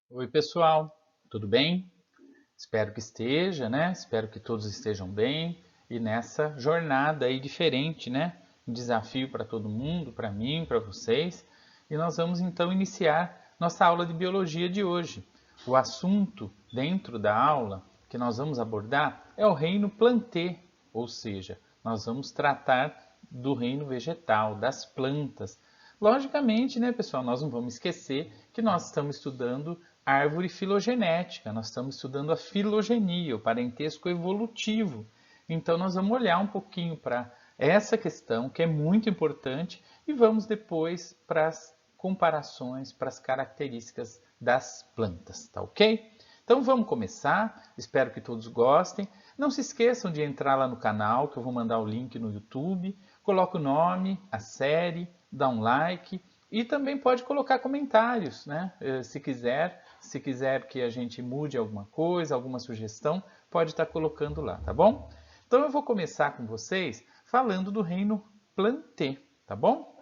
Oi, pessoal, tudo bem? Espero que esteja, né? Espero que todos estejam bem e nessa jornada aí diferente, né? Um desafio para todo mundo, para mim, para vocês. E nós vamos então iniciar nossa aula de biologia de hoje. O assunto dentro da aula que nós vamos abordar é o reino Plantae, ou seja, nós vamos tratar do reino vegetal, das plantas. Logicamente, né, pessoal, nós não vamos esquecer que nós estamos estudando árvore filogenética, nós estamos estudando a filogenia, o parentesco evolutivo. Então, nós vamos olhar um pouquinho para essa questão, que é muito importante, e vamos depois para as comparações, para as características das plantas, tá ok? Então vamos começar, espero que todos gostem. Não se esqueçam de entrar lá no canal, que eu vou mandar o link no YouTube. Coloca o nome, a série, dá um like e também pode colocar comentários, né? Se quiser que a gente mude alguma coisa, alguma sugestão, pode estar colocando lá, tá bom? Então eu vou começar com vocês falando do reino Plantae, tá bom?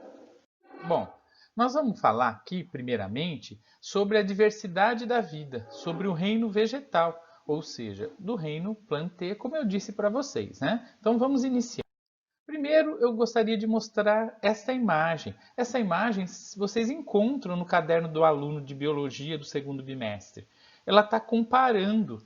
Bom, nós vamos falar aqui, primeiramente, sobre a diversidade da vida, sobre o reino vegetal, ou seja, do reino Plantae, como eu disse para vocês, né? Então vamos iniciar. Primeiro, eu gostaria de mostrar esta imagem. Essa imagem vocês encontram no caderno do aluno de biologia do segundo bimestre. Ela está comparando.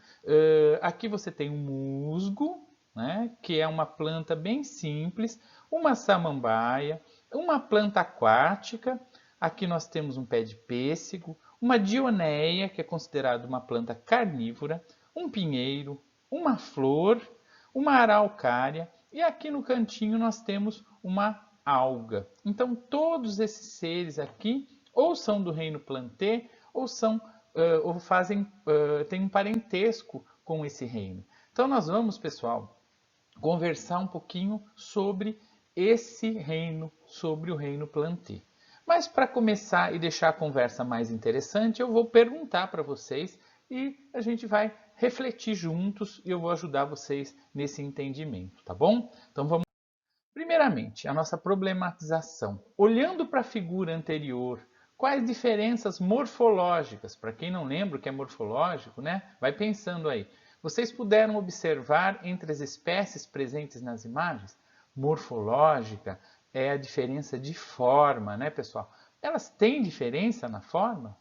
Aqui você tem um musgo, né, que é uma planta bem simples, uma samambaia, uma planta aquática. Aqui nós temos um pé de pêssego, uma dionéia, que é considerada uma planta carnívora, um pinheiro, uma flor, uma araucária e aqui no cantinho nós temos uma alga. Então todos esses seres aqui ou são do reino Plantae ou são ou fazem têm um parentesco com esse reino. Então nós vamos, pessoal, conversar um pouquinho sobre esse reino, sobre o reino Plantae. Mas para começar e deixar a conversa mais interessante, eu vou perguntar para vocês e a gente vai refletir juntos e eu vou ajudar vocês nesse entendimento, tá bom? Então vamos. Primeiramente, a nossa problematização. Olhando para a figura anterior, quais diferenças morfológicas? Para quem não lembra o que é morfológico, né? Vai pensando aí. Vocês puderam observar entre as espécies presentes nas imagens? Morfológica é a diferença de forma, né, pessoal? Elas têm diferença na forma?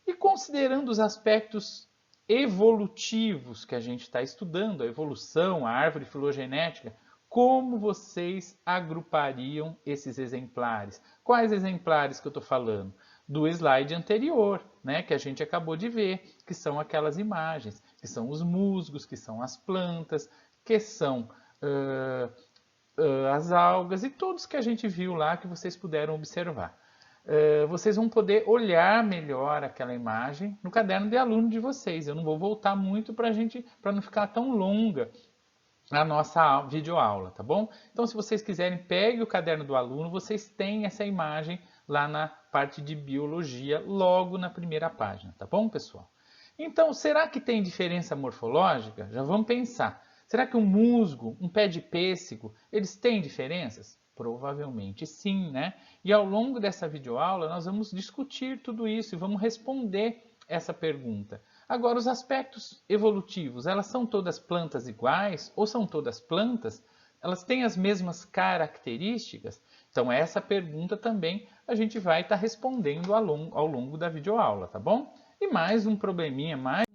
E considerando os aspectos evolutivos que a gente está estudando, a evolução, a árvore filogenética, como vocês agrupariam esses exemplares? Quais exemplares que eu estou falando? Do slide anterior, né, que a gente acabou de ver, que são aquelas imagens, que são os musgos, que são as plantas, que são as algas e todos que a gente viu lá que vocês puderam observar. Vocês vão poder olhar melhor aquela imagem no caderno de aluno de vocês. Eu não vou voltar muito para não ficar tão longa a nossa videoaula, tá bom? Então, se vocês quiserem, pegue o caderno do aluno, vocês têm essa imagem lá na parte de biologia, logo na primeira página, tá bom, pessoal? Então, será que tem diferença morfológica? Já vamos pensar. Será que um musgo, um pé de pêssego, eles têm diferenças? Provavelmente sim, né? E ao longo dessa videoaula nós vamos discutir tudo isso e vamos responder essa pergunta. Agora, os aspectos evolutivos, elas são todas plantas iguais ou são todas plantas? Elas têm as mesmas características? Então, essa pergunta também a gente vai estar respondendo ao longo da videoaula, tá bom? E mais um probleminha, mais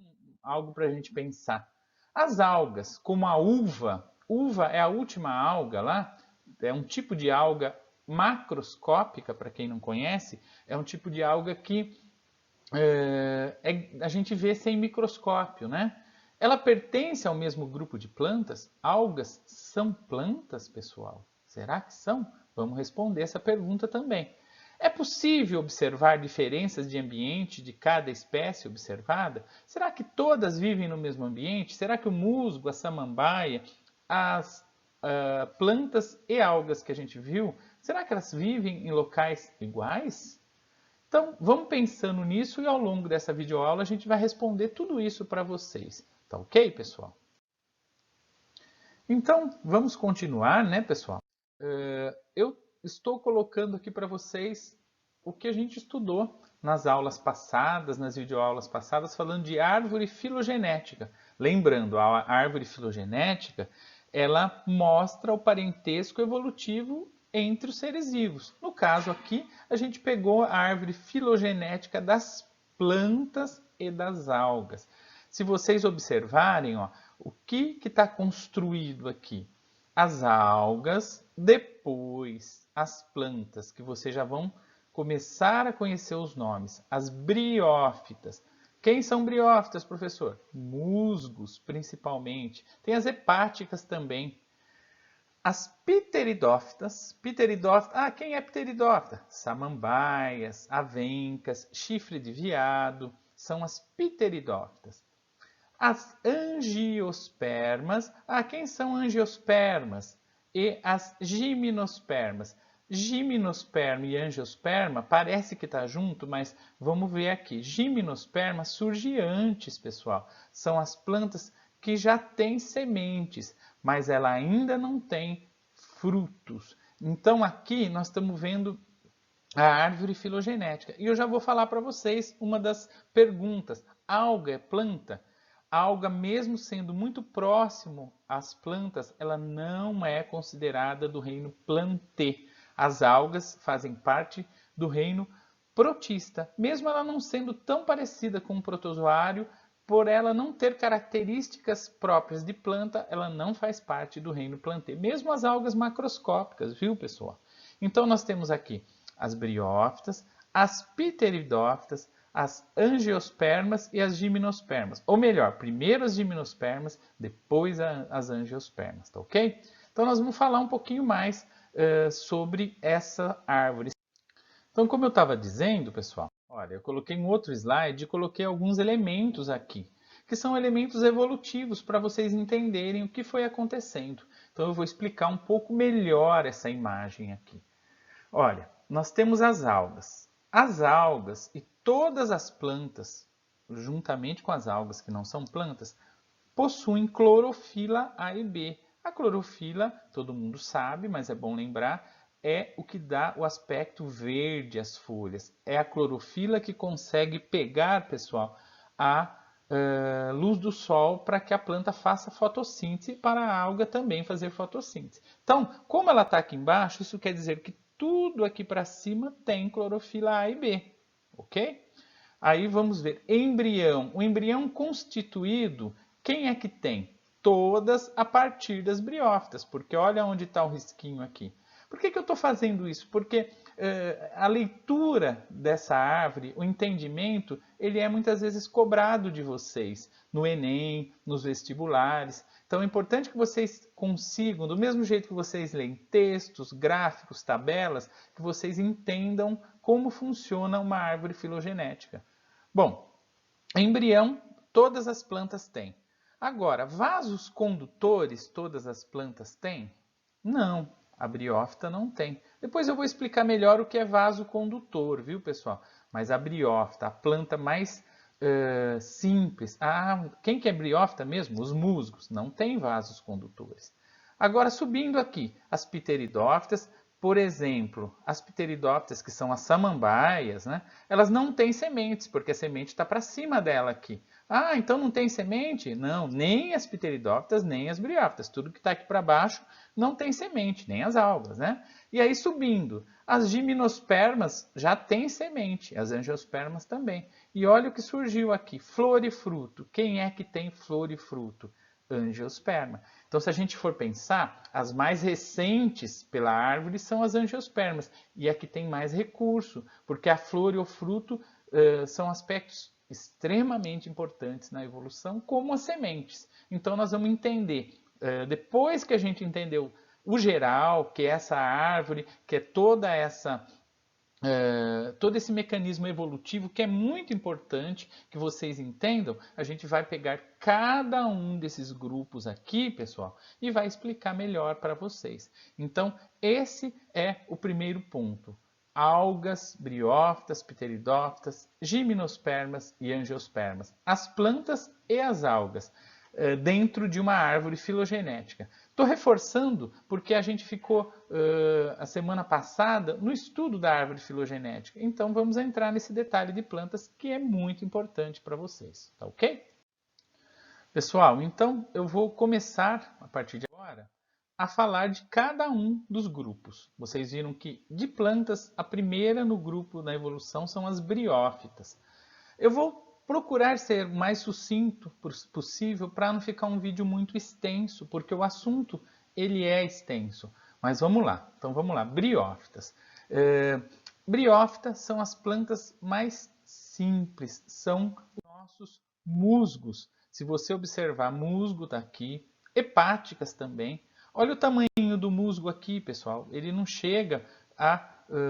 algo para a gente pensar. As algas, como a uva é a última alga lá, é um tipo de alga macroscópica, para quem não conhece, é um tipo de alga que a gente vê sem microscópio, né? Ela pertence ao mesmo grupo de plantas? Algas são plantas, pessoal? Será que são? Vamos responder essa pergunta também. É possível observar diferenças de ambiente de cada espécie observada? Será que todas vivem no mesmo ambiente? Será que o musgo, a samambaia, as plantas e algas que a gente viu, será que elas vivem em locais iguais? Então, vamos pensando nisso e ao longo dessa videoaula a gente vai responder tudo isso para vocês. Tá ok, pessoal? Então, vamos continuar, né, pessoal? Eu estou colocando aqui para vocês o que a gente estudou nas aulas passadas, nas videoaulas passadas, falando de árvore filogenética. Lembrando, a árvore filogenética, ela mostra o parentesco evolutivo entre os seres vivos. No caso aqui, a gente pegou a árvore filogenética das plantas e das algas. Se vocês observarem, ó, o que está construído aqui? As algas, depois as plantas, que vocês já vão começar a conhecer os nomes. As briófitas. Quem são briófitas, professor? Musgos, principalmente. Tem as hepáticas também. As pteridófitas. Quem é pteridófita? Samambaias, avencas, chifre de veado. São as pteridófitas. As angiospermas. Quem são angiospermas? E as gimnospermas. Gimnosperma e angiosperma parece que está junto, mas vamos ver aqui. Gimnosperma surge antes, pessoal. São as plantas que já têm sementes, mas ela ainda não tem frutos. Então aqui nós estamos vendo a árvore filogenética. E eu já vou falar para vocês uma das perguntas. Alga é planta? A alga, mesmo sendo muito próximo às plantas, ela não é considerada do reino Plantae. As algas fazem parte do reino protista, mesmo ela não sendo tão parecida com o protozoário, por ela não ter características próprias de planta, ela não faz parte do reino Plantae. Mesmo as algas macroscópicas, viu, pessoal? Então nós temos aqui as briófitas, as pteridófitas, as angiospermas e as gimnospermas. Ou melhor, primeiro as gimnospermas, depois as angiospermas, tá ok? Então nós vamos falar um pouquinho mais sobre essa árvore. Então, como eu estava dizendo, pessoal, olha, eu coloquei um outro slide e coloquei alguns elementos aqui, que são elementos evolutivos para vocês entenderem o que foi acontecendo. Então, eu vou explicar um pouco melhor essa imagem aqui. Olha, nós temos as algas. As algas e todas as plantas, juntamente com as algas que não são plantas, possuem clorofila A e B. A clorofila, todo mundo sabe, mas é bom lembrar, é o que dá o aspecto verde às folhas. É a clorofila que consegue pegar, pessoal, a luz do sol para que a planta faça fotossíntese, para a alga também fazer fotossíntese. Então, como ela está aqui embaixo, isso quer dizer que tudo aqui para cima tem clorofila A e B, ok? Aí vamos ver, embrião. O embrião constituído, quem é que tem? Todas a partir das briófitas, porque olha onde está o risquinho aqui. Por que eu estou fazendo isso? Porque a leitura dessa árvore, o entendimento, ele é muitas vezes cobrado de vocês, no Enem, nos vestibulares. Então é importante que vocês consigam, do mesmo jeito que vocês leem textos, gráficos, tabelas, que vocês entendam como funciona uma árvore filogenética. Bom, embrião todas as plantas têm. Agora, vasos condutores todas as plantas têm? Não, a briófita não tem. Depois eu vou explicar melhor o que é vaso condutor, viu, pessoal? Mas a briófita, a planta mais simples. Quem que é briófita mesmo? Os musgos. Não tem vasos condutores. Agora, subindo aqui, as pteridófitas, por exemplo, as pteridófitas, que são as samambaias, né? Elas não têm sementes, porque a semente está para cima dela aqui. Então não tem semente? Não, nem as pteridófitas, nem as briófitas. Tudo que está aqui para baixo não tem semente, nem as algas, né? E aí subindo, as gimnospermas já têm semente, as angiospermas também. E olha o que surgiu aqui, flor e fruto. Quem é que tem flor e fruto? Angiosperma. Então, se a gente for pensar, as mais recentes pela árvore são as angiospermas. E aqui tem mais recurso, porque a flor e o fruto são aspectos extremamente importantes na evolução, como as sementes. Então, nós vamos entender, depois que a gente entendeu o geral, que é essa árvore, que é todo esse mecanismo evolutivo, que é muito importante que vocês entendam, a gente vai pegar cada um desses grupos aqui, pessoal, e vai explicar melhor para vocês. Então, esse é o primeiro ponto. Algas, briófitas, pteridófitas, gimnospermas e angiospermas. As plantas e as algas dentro de uma árvore filogenética. Estou reforçando porque a gente ficou a semana passada no estudo da árvore filogenética. Então vamos entrar nesse detalhe de plantas que é muito importante para vocês, tá ok? Pessoal, então eu vou começar a partir de agora a falar de cada um dos grupos. Vocês viram que de plantas, a primeira no grupo da evolução são as briófitas. Eu vou procurar ser o mais sucinto possível para não ficar um vídeo muito extenso, porque o assunto ele é extenso. Mas vamos lá. Então vamos lá. Briófitas. Briófitas são as plantas mais simples, são os nossos musgos. Se você observar, musgo está aqui, hepáticas também. Olha o tamanho do musgo aqui, pessoal. Ele não chega a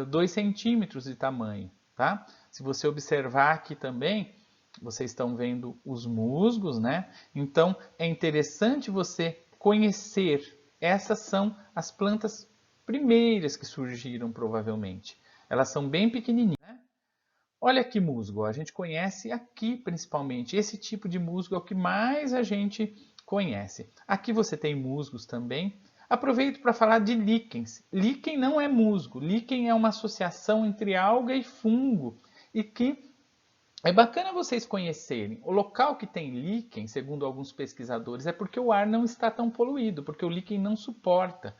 2 centímetros de tamanho, tá? Se você observar aqui também, vocês estão vendo os musgos, né? Então, é interessante você conhecer. Essas são as plantas primeiras que surgiram, provavelmente. Elas são bem pequenininhas, né? Olha que musgo, a gente conhece aqui principalmente. Esse tipo de musgo é o que mais a gente conhece. Aqui você tem musgos também. Aproveito para falar de líquens. Líquen não é musgo. Líquen é uma associação entre alga e fungo. E que é bacana vocês conhecerem. O local que tem líquen, segundo alguns pesquisadores, é porque o ar não está tão poluído, porque o líquen não suporta.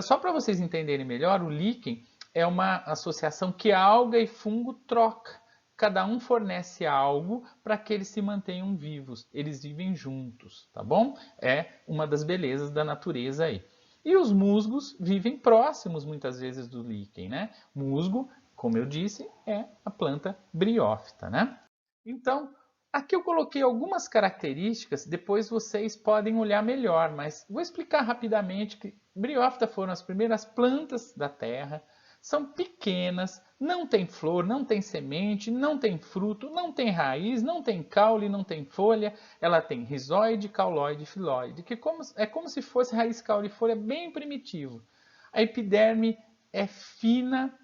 Só para vocês entenderem melhor, o líquen é uma associação que alga e fungo trocam. Cada um fornece algo para que eles se mantenham vivos. Eles vivem juntos, tá bom? É uma das belezas da natureza aí. E os musgos vivem próximos muitas vezes do líquen, né? Musgo, como eu disse, é a planta briófita, né? Então, aqui eu coloquei algumas características, depois vocês podem olhar melhor, mas vou explicar rapidamente que briófita foram as primeiras plantas da Terra, são pequenas, não tem flor, não tem semente, não tem fruto, não tem raiz, não tem caule, não tem folha. Ela tem rizóide, cauloide e filóide, que é como se fosse raiz, caule e folha bem primitivo. A epiderme é fina,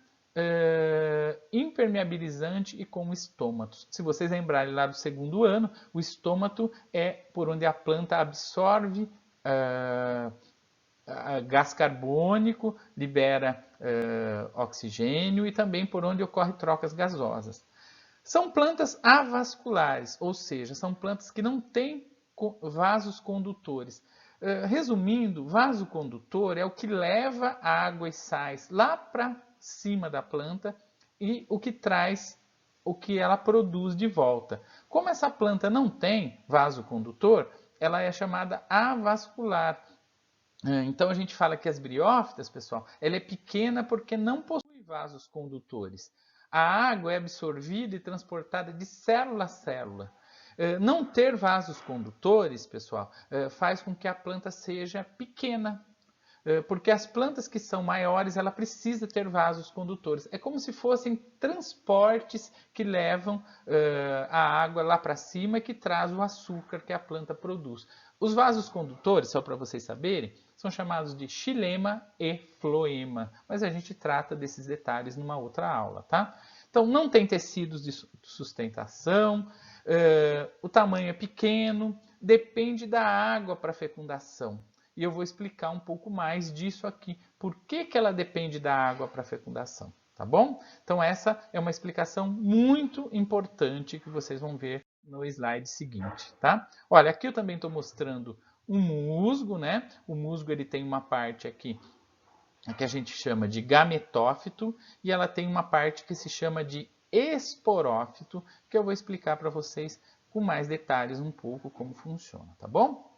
impermeabilizante e com estômatos. Se vocês lembrarem lá do segundo ano, o estômato é por onde a planta absorve gás carbônico, libera oxigênio e também por onde ocorrem trocas gasosas. São plantas avasculares, ou seja, são plantas que não têm vasos condutores. Resumindo, vaso condutor é o que leva água e sais lá para cima da planta e o que traz o que ela produz de volta. Como essa planta não tem vaso condutor, ela é chamada avascular. Então a gente fala que as briófitas, pessoal, ela é pequena porque não possui vasos condutores. A água é absorvida e transportada de célula a célula. Não ter vasos condutores, pessoal, faz com que a planta seja pequena. Porque as plantas que são maiores, ela precisa ter vasos condutores. É como se fossem transportes que levam a água lá para cima e que traz o açúcar que a planta produz. Os vasos condutores, só para vocês saberem, são chamados de xilema e floema, mas a gente trata desses detalhes numa outra aula, tá? Então, não tem tecidos de sustentação, o tamanho é pequeno, depende da água para fecundação. E eu vou explicar um pouco mais disso aqui, por que ela depende da água para fecundação, tá bom? Então, essa é uma explicação muito importante que vocês vão ver no slide seguinte, tá? Olha, aqui eu também estou mostrando um musgo, né? O musgo ele tem uma parte aqui que a gente chama de gametófito e ela tem uma parte que se chama de esporófito, que eu vou explicar para vocês com mais detalhes um pouco como funciona, tá bom?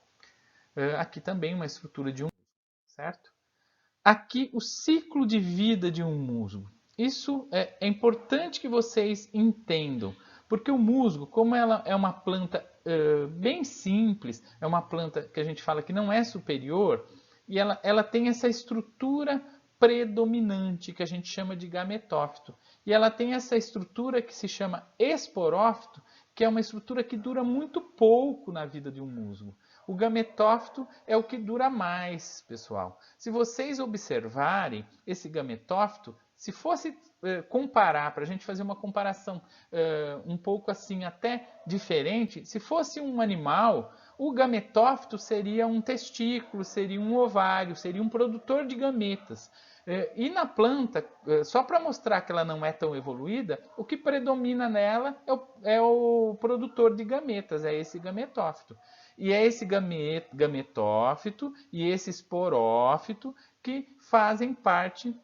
Aqui também uma estrutura de um musgo, certo? Aqui o ciclo de vida de um musgo. Isso é importante que vocês entendam. Porque o musgo, como ela é uma planta bem simples, é uma planta que a gente fala que não é superior, e ela tem essa estrutura predominante que a gente chama de gametófito. E ela tem essa estrutura que se chama esporófito, que é uma estrutura que dura muito pouco na vida de um musgo. O gametófito é o que dura mais, pessoal. Se vocês observarem esse gametófito, se fosse comparar, para a gente fazer uma comparação um pouco assim até diferente, se fosse um animal, o gametófito seria um testículo, seria um ovário, seria um produtor de gametas. E na planta, só para mostrar que ela não é tão evoluída, o que predomina nela é o produtor de gametas, é esse gametófito. E é esse gametófito e esse esporófito que fazem parte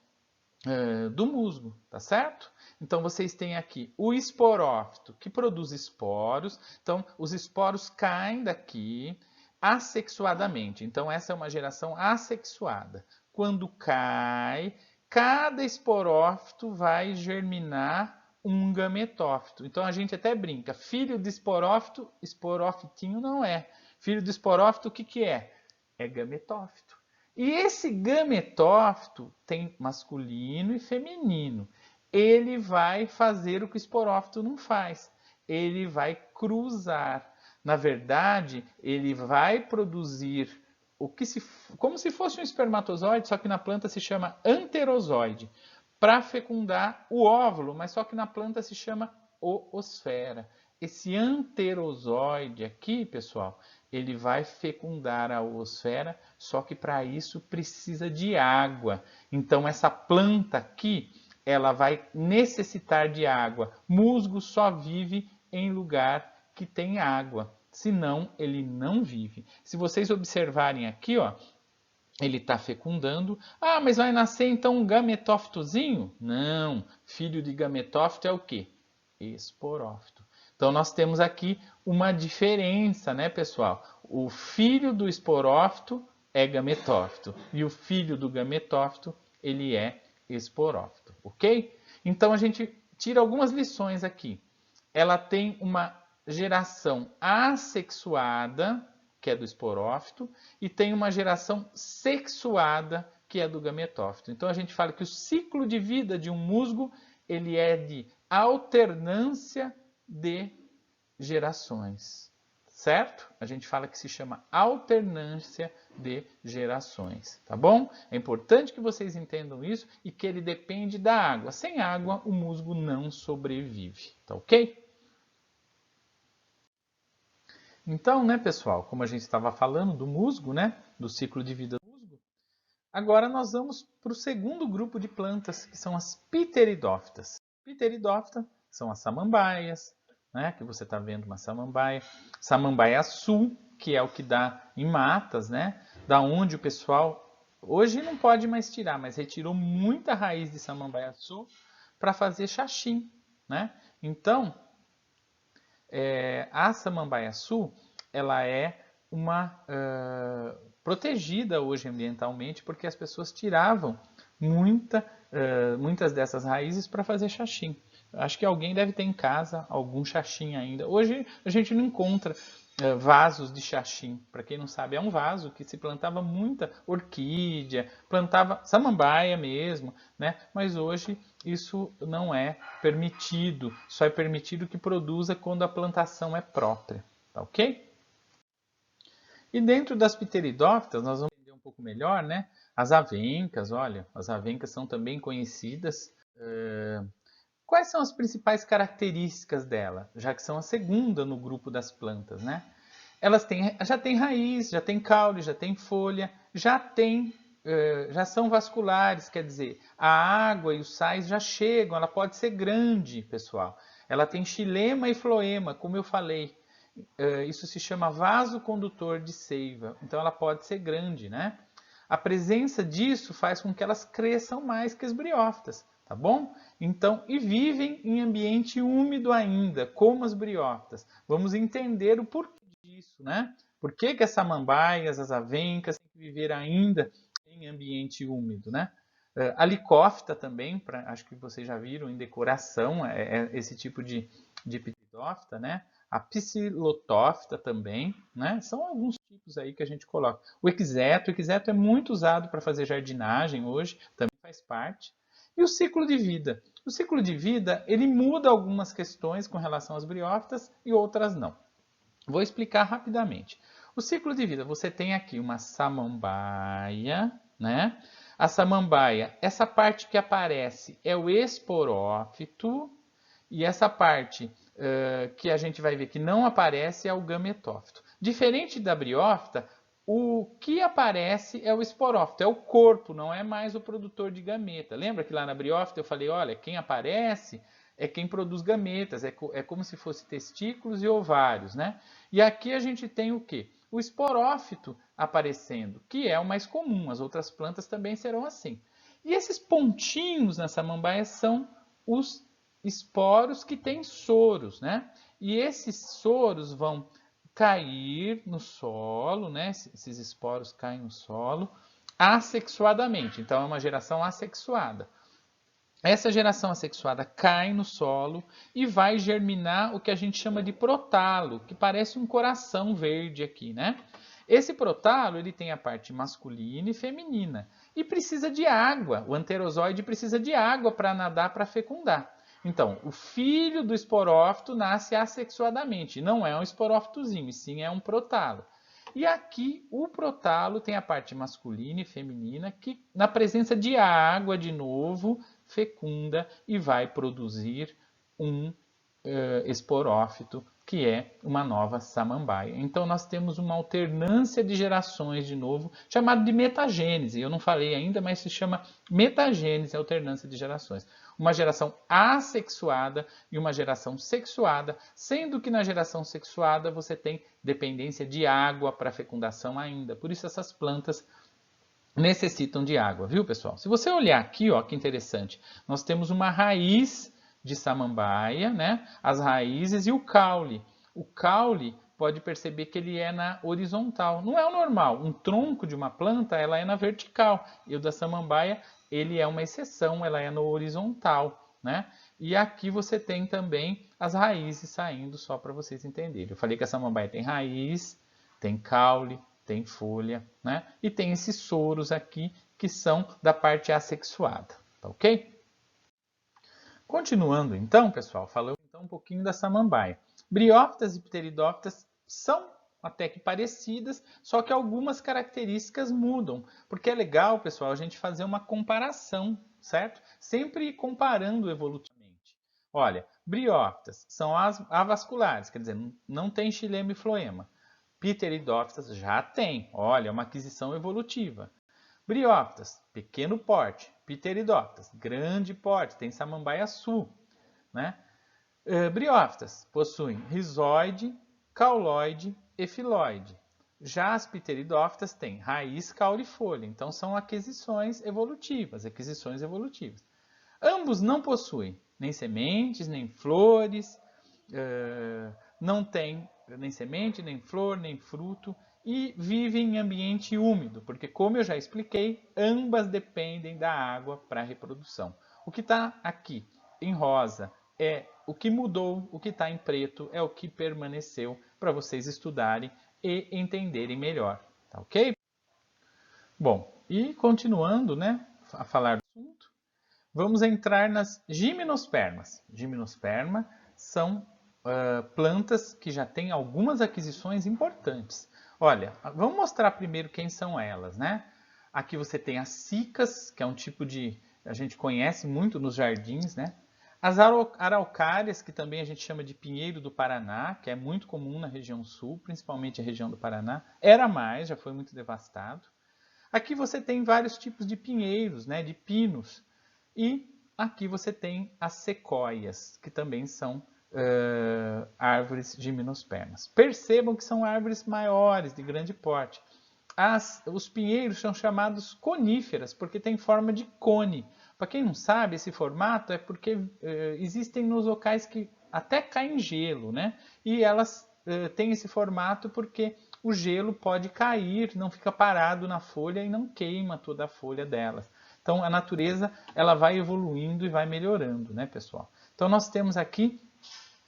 do musgo, tá certo? Então vocês têm aqui o esporófito, que produz esporos. Então os esporos caem daqui assexuadamente. Então essa é uma geração assexuada. Quando cai, cada esporófito vai germinar um gametófito. Então a gente até brinca, filho de esporófito, esporófitinho não é. Filho de esporófito, o que é? É gametófito. E esse gametófito tem masculino e feminino. Ele vai fazer o que o esporófito não faz. Ele vai cruzar. Na verdade, ele vai produzir como se fosse um espermatozoide, só que na planta se chama anterozoide, para fecundar o óvulo, mas só que na planta se chama oosfera. Esse anterozoide aqui, pessoal, ele vai fecundar a oosfera, só que para isso precisa de água. Então essa planta aqui, ela vai necessitar de água. Musgo só vive em lugar que tem água, senão ele não vive. Se vocês observarem aqui, ó, ele está fecundando. Ah, mas vai nascer então um gametófitozinho? Não, filho de gametófito é o quê? Esporófito. Então nós temos aqui uma diferença, né, pessoal? O filho do esporófito é gametófito e o filho do gametófito, ele é esporófito, ok? Então a gente tira algumas lições aqui. Ela tem uma geração assexuada, que é do esporófito, e tem uma geração sexuada, que é do gametófito. Então a gente fala que o ciclo de vida de um musgo, ele é de alternância de gerações, certo? A gente fala que se chama alternância de gerações, tá bom? É importante que vocês entendam isso e que ele depende da água. Sem água, o musgo não sobrevive, tá ok? Então, né, pessoal, como a gente estava falando do musgo, né, do ciclo de vida do musgo, agora nós vamos para o segundo grupo de plantas, que são as pteridófitas. Pteridófita são as samambaias, né, que você está vendo uma samambaia. Samambaia sul, que é o que dá em matas, né, da onde o pessoal hoje não pode mais tirar, mas retirou muita raiz de samambaia sul para fazer xaxim, né? Então, a samambaia sul, ela é uma protegida hoje ambientalmente, porque as pessoas tiravam muitas dessas raízes para fazer xaxim. Acho que alguém deve ter em casa algum xaxim ainda. Hoje a gente não encontra vasos de xaxim. Para quem não sabe, é um vaso que se plantava muita orquídea, plantava samambaia mesmo, né? Mas hoje isso não é permitido. Só é permitido que produza quando a plantação é própria, tá ok? E dentro das pteridófitas, nós vamos entender um pouco melhor, né? As avencas, olha, as avencas são também conhecidas. Quais são as principais características dela? Já que são a segunda no grupo das plantas, né? Elas já têm raiz, já têm caule, já têm folha, já são vasculares, quer dizer, a água e os sais já chegam, ela pode ser grande, pessoal. Ela tem xilema e floema, como eu falei. Isso se chama vaso condutor de seiva, então ela pode ser grande, né? A presença disso faz com que elas cresçam mais que as briófitas, tá bom? Então, e vivem em ambiente úmido ainda, como as briófitas. Vamos entender o porquê disso, né? Por que as samambaias, as avencas têm que viver ainda em ambiente úmido, né? A licófita também, acho que vocês já viram em decoração, é esse tipo de pteridófita, né? A psilotófita também, né? São alguns tipos aí que a gente coloca. O equiseto é muito usado para fazer jardinagem hoje, também faz parte. E o ciclo de vida? O ciclo de vida, ele muda algumas questões com relação às briófitas e outras não. Vou explicar rapidamente. O ciclo de vida, você tem aqui uma samambaia, né? A samambaia, essa parte que aparece é o esporófito, e essa parte que a gente vai ver que não aparece é o gametófito. Diferente da briófita, o que aparece é o esporófito, é o corpo, não é mais o produtor de gameta. Lembra que lá na briófita eu falei, olha, quem aparece é quem produz gametas, é como se fosse testículos e ovários, né? E aqui a gente tem o quê? O esporófito aparecendo, que é o mais comum, as outras plantas também serão assim. E esses pontinhos na samambaia são os esporos que têm soros, né? E esses soros vão cair no solo, né? Esses esporos caem no solo assexuadamente. Então é uma geração assexuada. Essa geração assexuada cai no solo e vai germinar o que a gente chama de protalo, que parece um coração verde aqui, né? Esse protalo ele tem a parte masculina e feminina e precisa de água. O anterozoide precisa de água para nadar, para fecundar. Então, o filho do esporófito nasce assexuadamente. Não é um esporófitozinho, e sim é um protalo. E aqui o protalo tem a parte masculina e feminina que, na presença de água de novo, fecunda e vai produzir um esporófito, que é uma nova samambaia. Então nós temos uma alternância de gerações de novo, chamado de metagênese. Eu não falei ainda, mas se chama metagênese, alternância de gerações. Uma geração assexuada e uma geração sexuada, sendo que na geração sexuada você tem dependência de água para fecundação ainda. Por isso essas plantas necessitam de água, viu, pessoal? Se você olhar aqui, ó, que interessante, nós temos uma raiz de samambaia, né? As raízes e o caule. O caule, pode perceber que ele é na horizontal. Não é o normal. Um tronco de uma planta, ela é na vertical. E o da samambaia, ele é uma exceção, ela é no horizontal, né? E aqui você tem também as raízes saindo, só para vocês entenderem. Eu falei que a samambaia tem raiz, tem caule, tem folha, né? E tem esses soros aqui que são da parte assexuada, tá ok? Continuando então, pessoal, falando então um pouquinho da samambaia. Briófitas e pteridófitas são até que parecidas, só que algumas características mudam, porque é legal, pessoal, a gente fazer uma comparação, certo? Sempre comparando evolutivamente. Olha, briófitas são avasculares, quer dizer, não tem xilema e floema. Pteridófitas já tem, olha, uma aquisição evolutiva. Briófitas, pequeno porte. Pteridófitas, grande porte, tem samambaia sul, né? Briófitas possuem rizóide, cauloide e filóide. Já as pteridófitas têm raiz, caule e folha, então são aquisições evolutivas, Ambos não possuem nem sementes, nem flores, não tem nem semente, nem flor, nem fruto e vivem em ambiente úmido, porque como eu já expliquei, ambas dependem da água para a reprodução. O que está aqui em rosa é o que mudou, o que está em preto é o que permaneceu para vocês estudarem e entenderem melhor, tá ok? Bom, e continuando, né, a falar do assunto, vamos entrar nas gimnospermas. Gimnosperma são plantas que já têm algumas aquisições importantes. Olha, vamos mostrar primeiro quem são elas, né? Aqui você tem as cicas, que é um tipo de... a gente conhece muito nos jardins, né? As araucárias, que também a gente chama de pinheiro do Paraná, que é muito comum na região sul, principalmente a região do Paraná. Era mais, já foi muito devastado. Aqui você tem vários tipos de pinheiros, né? De pinos. E aqui você tem as sequoias, que também são árvores gimnospermas. Percebam que são árvores maiores, de grande porte. Os pinheiros são chamados coníferas, porque tem forma de cone. Para quem não sabe, esse formato é porque existem nos locais que até caem gelo, né? E elas têm esse formato porque o gelo pode cair, não fica parado na folha e não queima toda a folha delas. Então a natureza ela vai evoluindo e vai melhorando, né, pessoal? Então nós temos aqui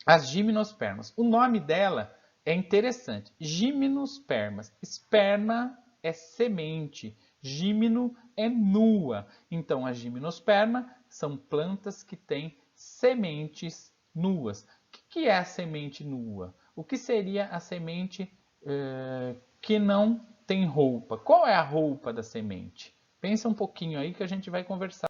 as gimnospermas. O nome dela é interessante. Gimnospermas. Esperma é semente. Gimno é nua. Então, a gimnosperma são plantas que têm sementes nuas. O que é a semente nua? O que seria a semente que não tem roupa? Qual é a roupa da semente? Pensa um pouquinho aí que a gente vai conversar.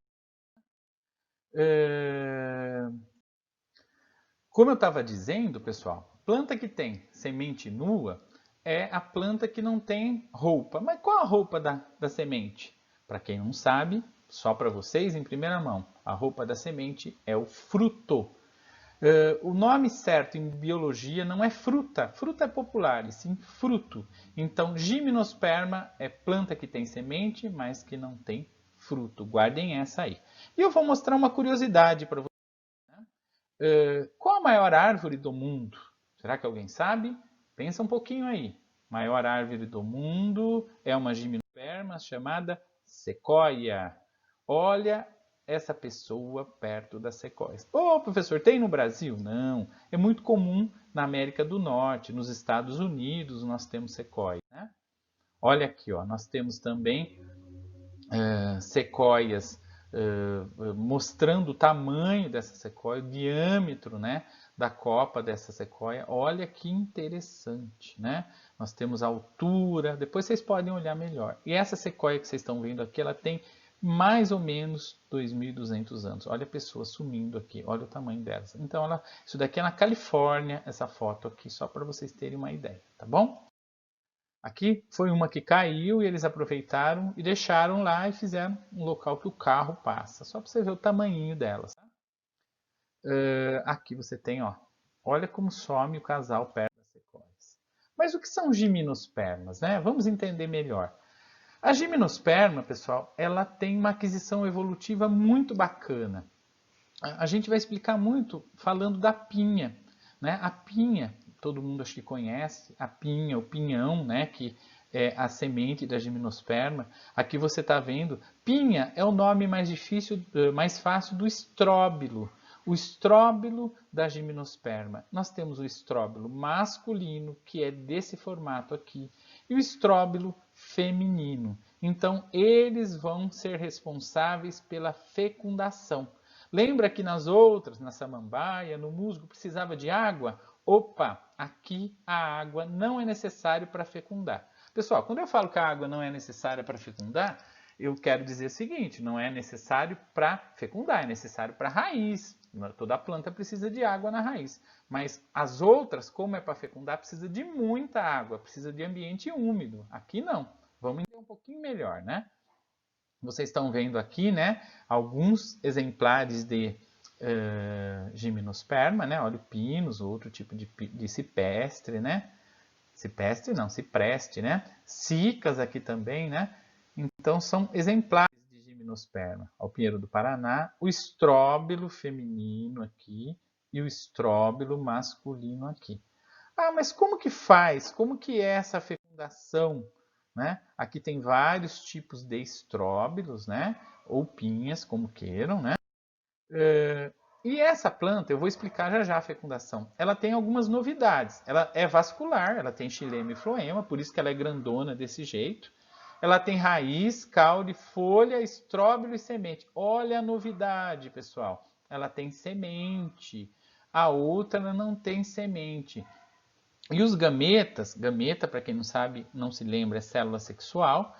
Como eu estava dizendo, pessoal, planta que tem semente nua, é a planta que não tem roupa. Mas qual a roupa da semente? Para quem não sabe, só para vocês em primeira mão, a roupa da semente é o fruto. O nome certo em biologia não é fruta, fruta é popular, e sim fruto. Então, gimnosperma é planta que tem semente, mas que não tem fruto. Guardem essa aí. E eu vou mostrar uma curiosidade para vocês. Qual a maior árvore do mundo? Será que alguém sabe? Pensa um pouquinho aí. Maior árvore do mundo é uma gimnosperma chamada sequoia. Olha essa pessoa perto das sequoias. Ô, professor, tem no Brasil? Não. É muito comum na América do Norte, nos Estados Unidos nós temos sequoia. Né? Olha aqui, ó, nós temos também sequoias mostrando o tamanho dessa sequoia, o diâmetro, né, da copa dessa sequoia. Olha que interessante, né? Nós temos a altura, depois vocês podem olhar melhor. E essa sequoia que vocês estão vendo aqui, ela tem mais ou menos 2.200 anos. Olha a pessoa sumindo aqui, olha o tamanho dela. Então, isso daqui é na Califórnia, essa foto aqui, só para vocês terem uma ideia, tá bom? Aqui foi uma que caiu e eles aproveitaram e deixaram lá e fizeram um local que o carro passa. Só para você ver o tamanhinho delas. Tá? Aqui você tem, ó, olha como some o casal perto das sequoias. Mas o que são gimnospermas, né? Vamos entender melhor. A gimnosperma, pessoal, ela tem uma aquisição evolutiva muito bacana. A gente vai explicar muito falando da pinha, né? A pinha, todo mundo acho que conhece, a pinha, o pinhão, né? Que é a semente da gimnosperma. Aqui você está vendo, pinha é o nome mais difícil, mais fácil do estróbilo. O estróbilo da gimnosperma. Nós temos o estróbilo masculino, que é desse formato aqui, e o estróbilo feminino. Então, eles vão ser responsáveis pela fecundação. Lembra que nas outras, na samambaia, no musgo, precisava de água? Opa, aqui a água não é necessária para fecundar. Pessoal, quando eu falo que a água não é necessária para fecundar, eu quero dizer o seguinte, não é necessário para fecundar, é necessário para a raiz. Toda planta precisa de água na raiz. Mas as outras, como é para fecundar, precisa de muita água, precisa de ambiente úmido. Aqui não. Vamos entender um pouquinho melhor, né? Vocês estão vendo aqui, né, alguns exemplares de gimnosperma, né? Olha o pinus, outro tipo de cipestre, né? Cipestre não, cipreste, né? Cicas aqui também, né? Então são exemplares de gimnosperma. O pinheiro do Paraná, o estróbilo feminino aqui e o estróbilo masculino aqui. Ah, mas como que faz? Como que é essa fecundação? Né? Aqui tem vários tipos de estróbilos, né? Ou pinhas, como queiram, né? E essa planta, eu vou explicar já já a fecundação, ela tem algumas novidades. Ela é vascular, ela tem xilema e floema, por isso que ela é grandona desse jeito. Ela tem raiz, caule, folha, estróbilo e semente. Olha a novidade, pessoal. Ela tem semente. A outra não tem semente. E os gametas, gameta, para quem não sabe, não se lembra, é célula sexual,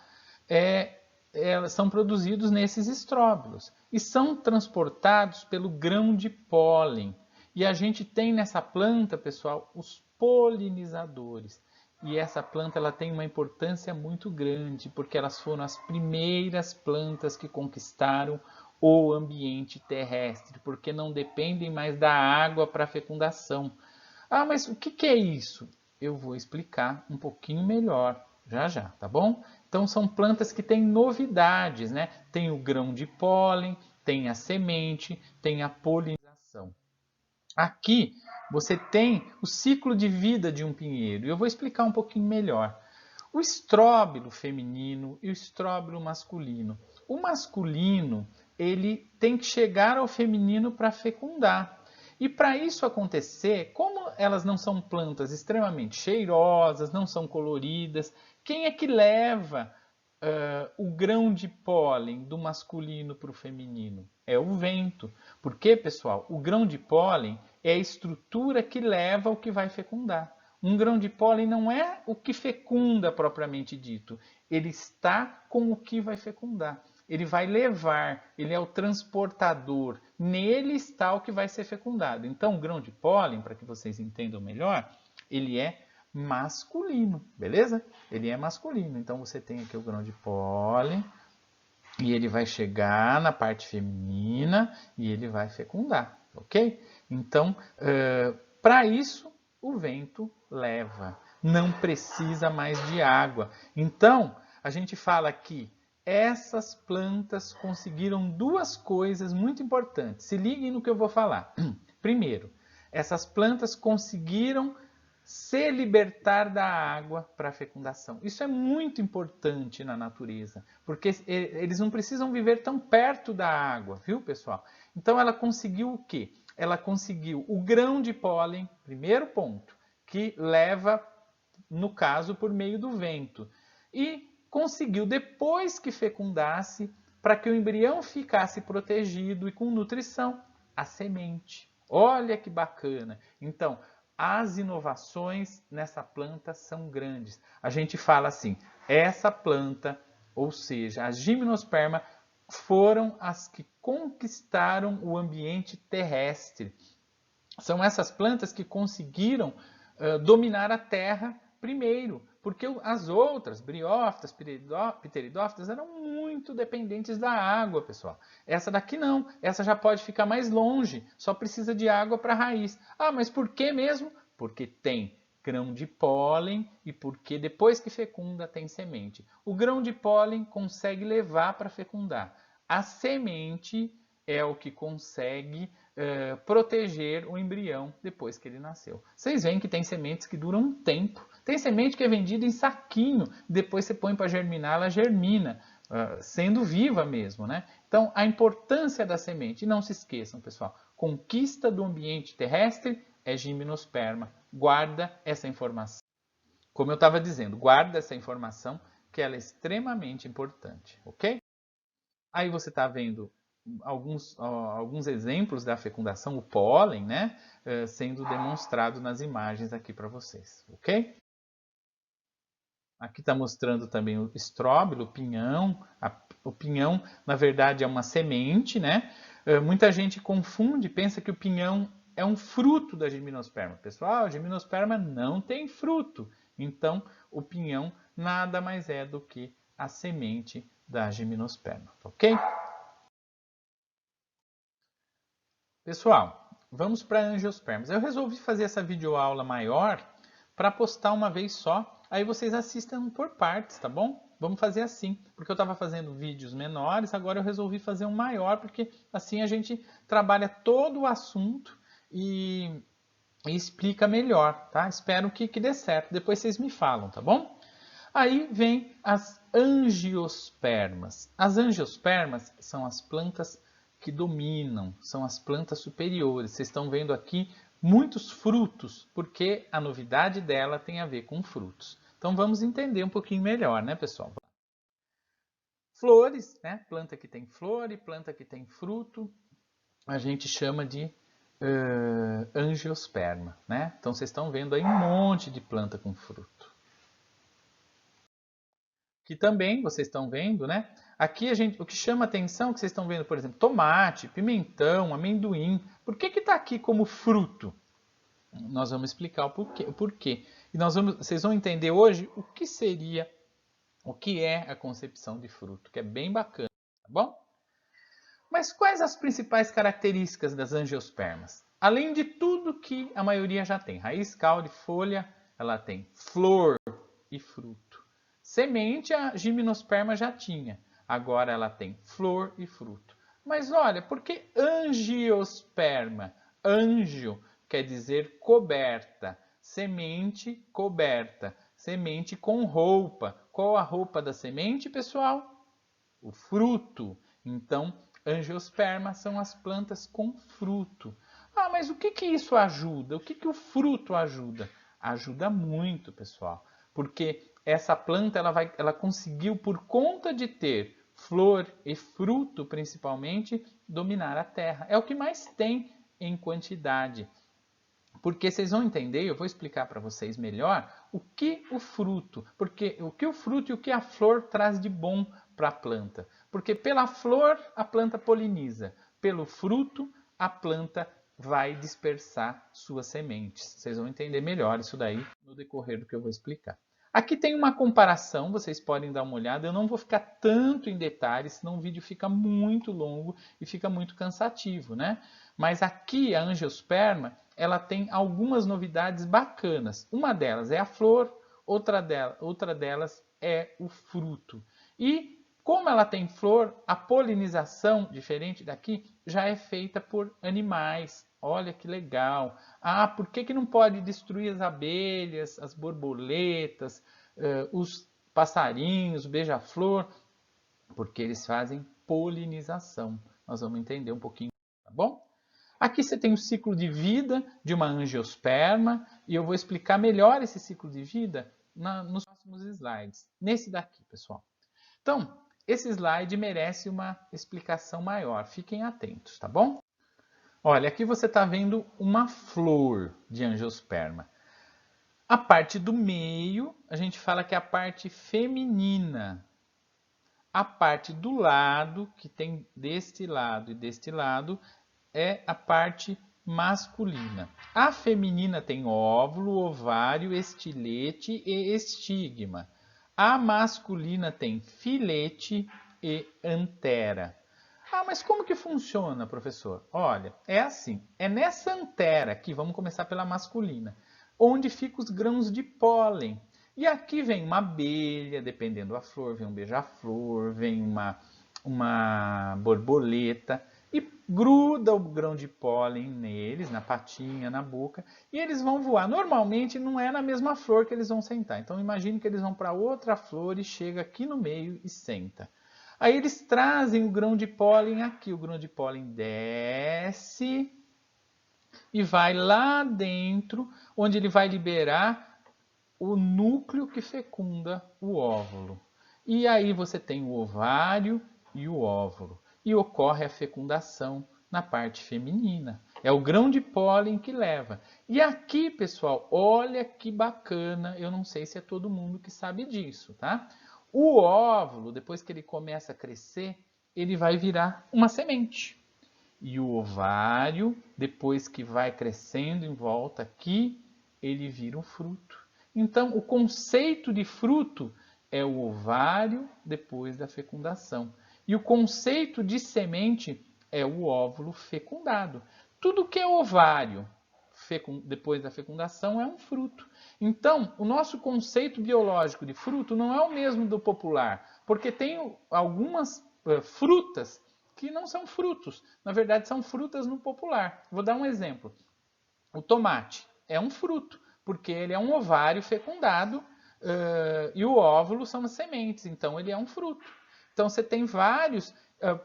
elas são produzidos nesses estróbilos e são transportados pelo grão de pólen. E a gente tem nessa planta, pessoal, os polinizadores. E essa planta ela tem uma importância muito grande, porque elas foram as primeiras plantas que conquistaram o ambiente terrestre, porque não dependem mais da água para a fecundação. Ah, mas o que é isso? Eu vou explicar um pouquinho melhor já já, tá bom? Então são plantas que têm novidades, né? Tem o grão de pólen, tem a semente, tem a polinização. Aqui você tem o ciclo de vida de um pinheiro e eu vou explicar um pouquinho melhor. O estróbilo feminino e o estróbilo masculino. O masculino, ele tem que chegar ao feminino para fecundar. E para isso acontecer, como elas não são plantas extremamente cheirosas, não são coloridas, quem é que leva o grão de pólen do masculino para o feminino? É o vento. Porque, pessoal, o grão de pólen é a estrutura que leva o que vai fecundar. Um grão de pólen não é o que fecunda propriamente dito, ele está com o que vai fecundar. Ele vai levar, ele é o transportador, nele está o que vai ser fecundado. Então, o grão de pólen, para que vocês entendam melhor, ele é masculino, beleza? Ele é masculino. Então você tem aqui o grão de pólen e ele vai chegar na parte feminina e ele vai fecundar, ok? Então, para isso, o vento leva. Não precisa mais de água. Então, a gente fala que essas plantas conseguiram duas coisas muito importantes. Se liguem no que eu vou falar. Primeiro, essas plantas conseguiram se libertar da água para a fecundação. Isso é muito importante na natureza, porque eles não precisam viver tão perto da água, viu, pessoal? Então ela conseguiu o quê? Ela conseguiu o grão de pólen, primeiro ponto, que leva, no caso, por meio do vento. E conseguiu, depois que fecundasse, para que o embrião ficasse protegido e com nutrição, a semente. Olha que bacana! Então, as inovações nessa planta são grandes. A gente fala assim, essa planta, ou seja, as gimnospermas, foram as que conquistaram o ambiente terrestre. São essas plantas que conseguiram dominar a terra primeiro, porque as outras, briófitas, pteridófitas, eram muito dependentes da água, pessoal. Essa daqui não, essa já pode ficar mais longe, só precisa de água para a raiz. Ah, mas por que mesmo? Porque tem grão de pólen e porque depois que fecunda tem semente. O grão de pólen consegue levar para fecundar. A semente é o que consegue proteger o embrião depois que ele nasceu. Vocês veem que tem sementes que duram um tempo. Tem semente que é vendida em saquinho, depois você põe para germinar, ela germina, sendo viva mesmo, né? Então, a importância da semente. E não se esqueçam, pessoal, conquista do ambiente terrestre é gimnosperma. Guarda essa informação. Como eu estava dizendo, guarda essa informação, que ela é extremamente importante, ok? Aí você está vendo alguns exemplos da fecundação, o pólen, né, sendo demonstrado nas imagens aqui para vocês, ok? Aqui está mostrando também o estróbilo, o pinhão. O pinhão, na verdade, é uma semente, né? Muita gente confunde, pensa que o pinhão é um fruto da gimnosperma. Pessoal, a gimnosperma não tem fruto. Então, o pinhão nada mais é do que a semente da gimnosperma, ok? Pessoal, vamos para angiospermas. Eu resolvi fazer essa videoaula maior para postar uma vez só. Aí vocês assistam por partes, tá bom? Vamos fazer assim, porque eu estava fazendo vídeos menores, agora eu resolvi fazer um maior, porque assim a gente trabalha todo o assunto e explica melhor, tá? Espero que dê certo. Depois vocês me falam, tá bom? Aí vem as angiospermas. As angiospermas são as plantas que dominam, são as plantas superiores. Vocês estão vendo aqui muitos frutos, porque a novidade dela tem a ver com frutos. Então vamos entender um pouquinho melhor, né, pessoal? Flores, né? Planta que tem flor e planta que tem fruto, a gente chama de angiosperma, né? Então vocês estão vendo aí um monte de planta com fruto. Que também vocês estão vendo, né? Aqui o que chama atenção, que vocês estão vendo, por exemplo, tomate, pimentão, amendoim. Por que está aqui como fruto? Nós vamos explicar o porquê. E vocês vão entender hoje o que seria, o que é a concepção de fruto, que é bem bacana, tá bom? Mas quais as principais características das angiospermas? Além de tudo que a maioria já tem, raiz, caule, folha, ela tem flor e fruto. Semente a gimnosperma já tinha, agora ela tem flor e fruto. Mas olha, por que angiosperma? Angio quer dizer coberta, semente coberta, semente com roupa. Qual a roupa da semente, pessoal? O fruto. Então, angiosperma são as plantas com fruto. Ah, mas o que isso ajuda? O que o fruto ajuda? Ajuda muito, pessoal, porque essa planta ela conseguiu, por conta de ter flor e fruto principalmente, dominar a terra. É o que mais tem em quantidade. Porque vocês vão entender, eu vou explicar para vocês melhor o que o fruto, porque o que o fruto e o que a flor traz de bom para a planta. Porque pela flor a planta poliniza, pelo fruto a planta vai dispersar suas sementes. Vocês vão entender melhor isso daí no decorrer do que eu vou explicar. Aqui tem uma comparação, vocês podem dar uma olhada. Eu não vou ficar tanto em detalhes, senão o vídeo fica muito longo e fica muito cansativo, né? Mas aqui a angiosperma, ela tem algumas novidades bacanas. Uma delas é a flor, outra delas é o fruto. E como ela tem flor, a polinização, diferente daqui, já é feita por animais. Olha que legal. Ah, por que não pode destruir as abelhas, as borboletas, os passarinhos, o beija-flor? Porque eles fazem polinização. Nós vamos entender um pouquinho, tá bom? Aqui você tem o ciclo de vida de uma angiosperma e eu vou explicar melhor esse ciclo de vida nos próximos slides. Nesse daqui, pessoal. Então, esse slide merece uma explicação maior. Fiquem atentos, tá bom? Olha, aqui você está vendo uma flor de angiosperma. A parte do meio, a gente fala que é a parte feminina. A parte do lado, que tem deste lado e deste lado, é a parte masculina. A feminina tem óvulo, ovário, estilete e estigma. A masculina tem filete e antera. Ah, mas como que funciona, professor? Olha, é assim. É nessa antera aqui, vamos começar pela masculina, onde ficam os grãos de pólen. E aqui vem uma abelha, dependendo da flor, vem um beija-flor, vem uma borboleta e gruda o grão de pólen neles, na patinha, na boca, e eles vão voar. Normalmente não é na mesma flor que eles vão sentar. Então imagine que eles vão para outra flor e chega aqui no meio e senta. Aí eles trazem o grão de pólen aqui. O grão de pólen desce e vai lá dentro, onde ele vai liberar o núcleo que fecunda o óvulo. E aí você tem o ovário e o óvulo. E ocorre a fecundação na parte feminina. É o grão de pólen que leva. E aqui, pessoal, olha que bacana. Eu não sei se é todo mundo que sabe disso, tá? O óvulo, depois que ele começa a crescer, ele vai virar uma semente. E o ovário, depois que vai crescendo em volta aqui, ele vira um fruto. Então, o conceito de fruto é o ovário depois da fecundação. E o conceito de semente é o óvulo fecundado. Tudo que é ovário depois da fecundação é um fruto. Então, o nosso conceito biológico de fruto não é o mesmo do popular, porque tem algumas frutas que não são frutos. Na verdade, são frutas no popular. Vou dar um exemplo. O tomate é um fruto, porque ele é um ovário fecundado e o óvulo são as sementes, então ele é um fruto. Então você tem vários,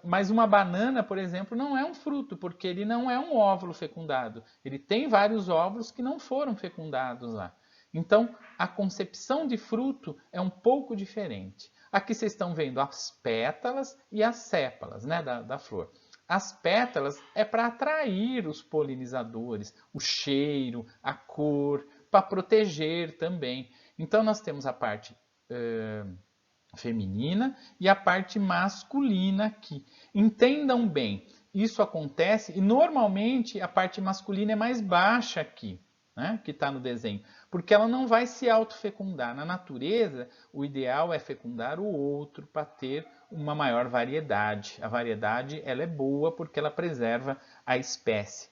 mas uma banana, por exemplo, não é um fruto, porque ele não é um óvulo fecundado. Ele tem vários óvulos que não foram fecundados lá. Então a concepção de fruto é um pouco diferente. Aqui vocês estão vendo as pétalas e as sépalas, né, da flor. As pétalas é para atrair os polinizadores, o cheiro, a cor, para proteger também. Então nós temos a parte feminina e a parte masculina aqui. Entendam bem, isso acontece e normalmente a parte masculina é mais baixa aqui, né, que está no desenho, porque ela não vai se autofecundar. Na natureza, o ideal é fecundar o outro para ter uma maior variedade. A variedade ela é boa porque ela preserva a espécie.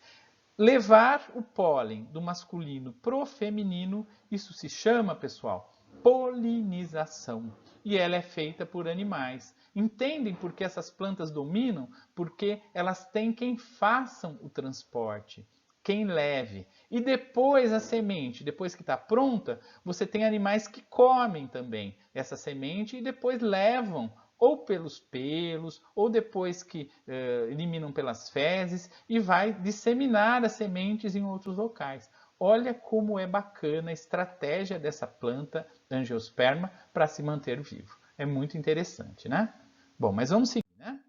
Levar o pólen do masculino pro feminino, isso se chama, pessoal, polinização. E ela é feita por animais. Entendem por que essas plantas dominam? Porque elas têm quem façam o transporte, quem leve. E depois a semente, depois que está pronta, você tem animais que comem também essa semente e depois levam ou pelos pelos, ou depois que eliminam pelas fezes, e vai disseminar as sementes em outros locais. Olha como é bacana a estratégia dessa planta angiosperma para se manter vivo. É muito interessante, né? Bom, mas vamos seguir, né?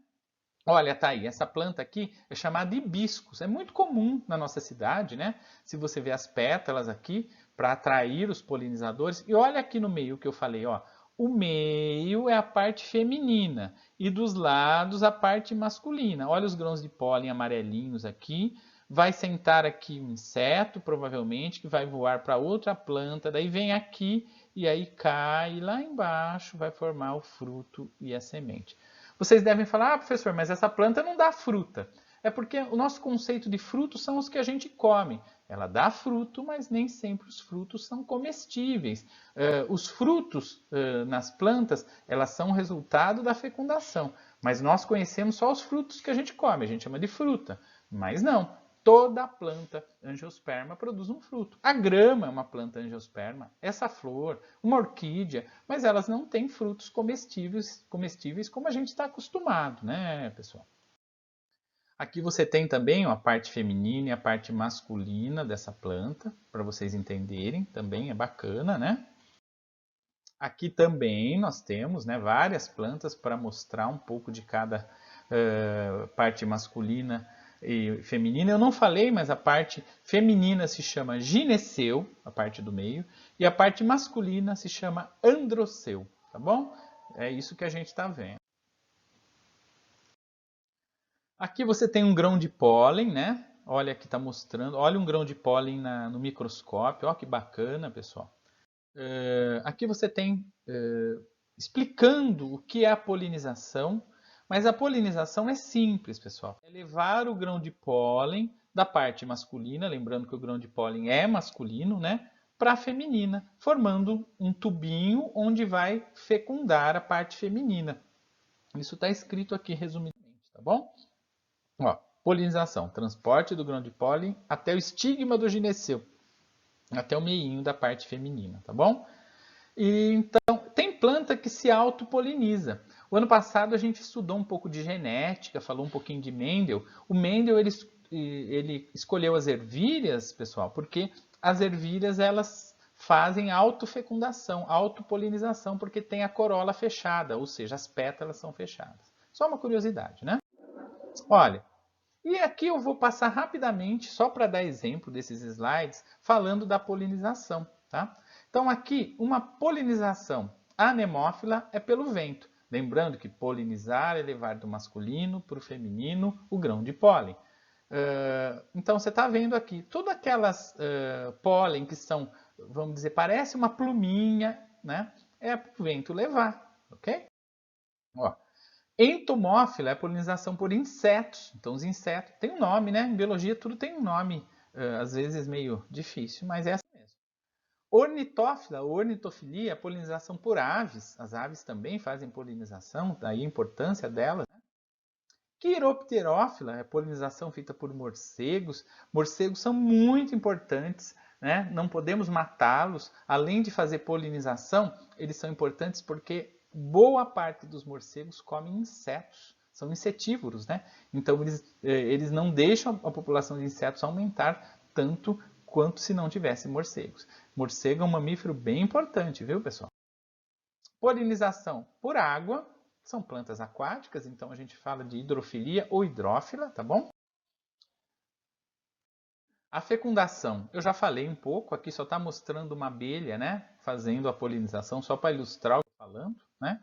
Olha, tá aí, essa planta aqui é chamada hibiscus. É muito comum na nossa cidade, né? Se você vê as pétalas aqui, para atrair os polinizadores. E olha aqui no meio que eu falei, ó. O meio é a parte feminina e dos lados a parte masculina. Olha os grãos de pólen amarelinhos aqui. vai sentar aqui um inseto, provavelmente, que vai voar para outra planta, daí vem aqui e aí cai lá embaixo, vai formar o fruto e a semente. Vocês devem falar, ah, professor, mas essa planta não dá fruta. É porque o nosso conceito de fruto são os que a gente come. Ela dá fruto, mas nem sempre os frutos são comestíveis. Os frutos nas plantas, elas são resultado da fecundação. Mas nós conhecemos só os frutos que a gente come, a gente chama de fruta. Mas não, toda planta angiosperma produz um fruto. A grama é uma planta angiosperma, essa flor, uma orquídea, mas elas não têm frutos comestíveis como a gente está acostumado, né, pessoal? Aqui você tem também a parte feminina e a parte masculina dessa planta, para vocês entenderem, também é bacana, né? Aqui também nós temos, né, várias plantas para mostrar um pouco de cada parte masculina e feminina. Eu não falei, mas a parte feminina se chama gineceu, a parte do meio, e a parte masculina se chama androceu, tá bom? É isso que a gente está vendo. Aqui você tem um grão de pólen, né? Olha aqui está mostrando. Olha um grão de pólen no microscópio. Olha que bacana, pessoal. Aqui você tem explicando o que é a polinização. Mas a polinização é simples, pessoal. É levar o grão de pólen da parte masculina, lembrando que o grão de pólen é masculino, né? Para a feminina, formando um tubinho onde vai fecundar a parte feminina. Isso está escrito aqui resumidamente, tá bom? Ó, polinização, transporte do grão de pólen até o estigma do gineceu, até o meinho da parte feminina, tá bom? E, então, tem planta que se autopoliniza. O ano passado a gente estudou um pouco de genética, falou um pouquinho de Mendel. O Mendel ele escolheu as ervilhas, pessoal, porque as ervilhas elas fazem autofecundação, autopolinização, porque tem a corola fechada, ou seja, as pétalas são fechadas. Só uma curiosidade, né? Olha, e aqui eu vou passar rapidamente, só para dar exemplo desses slides, falando da polinização, tá? Então aqui, uma polinização anemófila é pelo vento. Lembrando que polinizar é levar do masculino para o feminino o grão de pólen. Então você está vendo aqui, todas aquelas pólen que são, vamos dizer, parece uma pluminha, né? É para o vento levar, ok? Ó, entomófila é a polinização por insetos. Então, os insetos têm um nome, né? Em biologia, tudo tem um nome, às vezes meio difícil, mas é assim mesmo. Ornitófila, ornitofilia, é a polinização por aves. As aves também fazem polinização, daí a importância delas. Né? Quiropterófila é a polinização feita por morcegos. Morcegos são muito importantes, né? Não podemos matá-los. Além de fazer polinização, eles são importantes porque boa parte dos morcegos comem insetos, são insetívoros, né? Então eles não deixam a população de insetos aumentar tanto quanto se não tivesse morcegos. Morcego é um mamífero bem importante, viu, pessoal? Polinização por água, são plantas aquáticas, então a gente fala de hidrofilia ou hidrófila, tá bom? A fecundação, eu já falei um pouco, aqui só está mostrando uma abelha, né? Fazendo a polinização, só para ilustrar o que eu estou falando, né?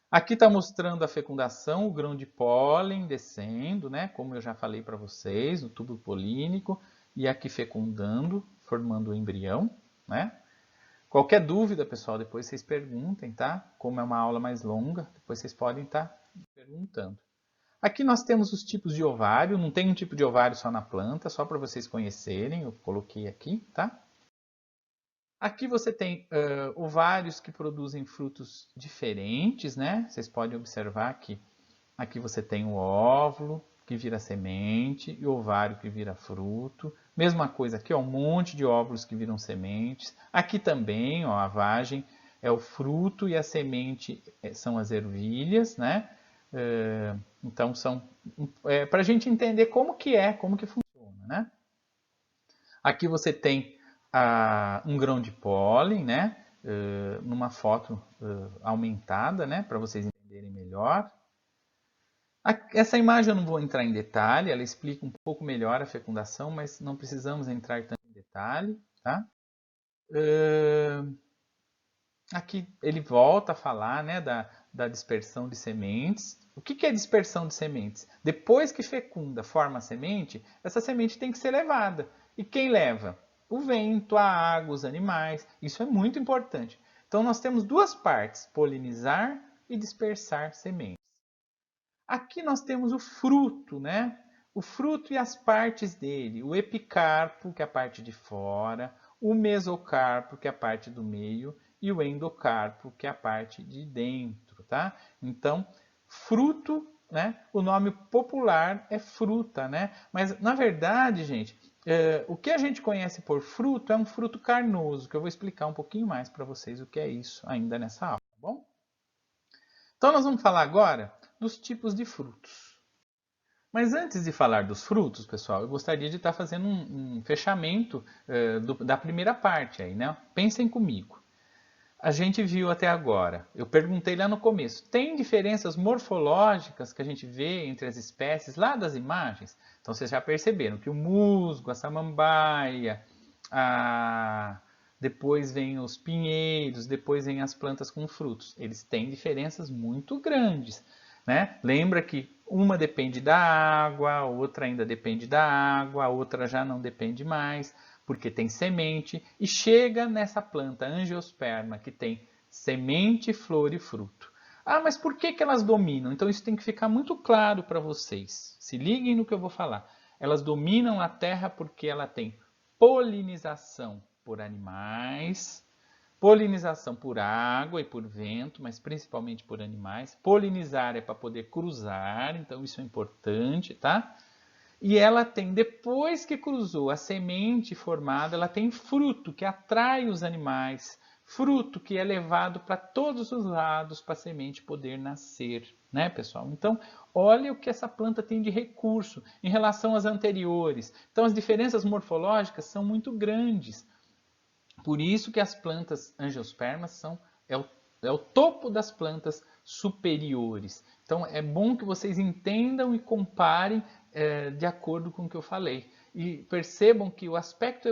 Aqui está mostrando a fecundação, o grão de pólen descendo, né? Como eu já falei para vocês, no tubo polínico. E aqui fecundando, formando o embrião, né? Qualquer dúvida, pessoal, depois vocês perguntem, tá? Como é uma aula mais longa, depois vocês podem estar perguntando. Aqui nós temos os tipos de ovário, não tem um tipo de ovário só na planta, só para vocês conhecerem, eu coloquei aqui, tá? Aqui você tem ovários que produzem frutos diferentes, né? Vocês podem observar que aqui você tem o óvulo que vira semente e o ovário que vira fruto. Mesma coisa aqui, ó, um monte de óvulos que viram sementes. Aqui também, ó, a vagem é o fruto e a semente são as ervilhas, né? Então são para a gente entender como que funciona, né? Aqui você tem um grão de pólen, né? Numa foto aumentada, né? Para vocês entenderem melhor. Essa imagem eu não vou entrar em detalhe, ela explica um pouco melhor a fecundação, mas não precisamos entrar tanto em detalhe, tá? Aqui ele volta a falar, né, da dispersão de sementes. O que é dispersão de sementes? Depois que fecunda, forma a semente, essa semente tem que ser levada. E quem leva? O vento, a água, os animais. Isso é muito importante. Então nós temos duas partes, polinizar e dispersar sementes. Aqui nós temos o fruto, né? O fruto e as partes dele, o epicarpo, que é a parte de fora, o mesocarpo, que é a parte do meio, e o endocarpo, que é a parte de dentro, tá? Então, fruto, né? O nome popular é fruta, né? Mas, na verdade, gente, o que a gente conhece por fruto é um fruto carnoso, que eu vou explicar um pouquinho mais para vocês o que é isso ainda nessa aula, tá bom? Então, nós vamos falar agora dos tipos de frutos. Mas antes de falar dos frutos, pessoal, eu gostaria de estar fazendo um fechamento da primeira parte aí, né? Pensem comigo. A gente viu até agora, eu perguntei lá no começo, tem diferenças morfológicas que a gente vê entre as espécies lá das imagens? Então vocês já perceberam que o musgo, a samambaia, depois vem os pinheiros, depois vem as plantas com frutos. Eles têm diferenças muito grandes, né? Lembra que uma depende da água, a outra ainda depende da água, a outra já não depende mais, porque tem semente, e chega nessa planta angiosperma que tem semente, flor e fruto. Ah, mas por que elas dominam? Então isso tem que ficar muito claro para vocês. Se liguem no que eu vou falar. Elas dominam a terra porque ela tem polinização por animais, polinização por água e por vento, mas principalmente por animais. Polinizar é para poder cruzar, então isso é importante, tá? E ela tem, depois que cruzou a semente formada, ela tem fruto que atrai os animais, fruto que é levado para todos os lados para a semente poder nascer, né, pessoal? Então, olha o que essa planta tem de recurso em relação às anteriores. Então, as diferenças morfológicas são muito grandes. Por isso que as plantas angiospermas é o topo das plantas superiores. Então é bom que vocês entendam e comparem de acordo com o que eu falei. E percebam que o aspecto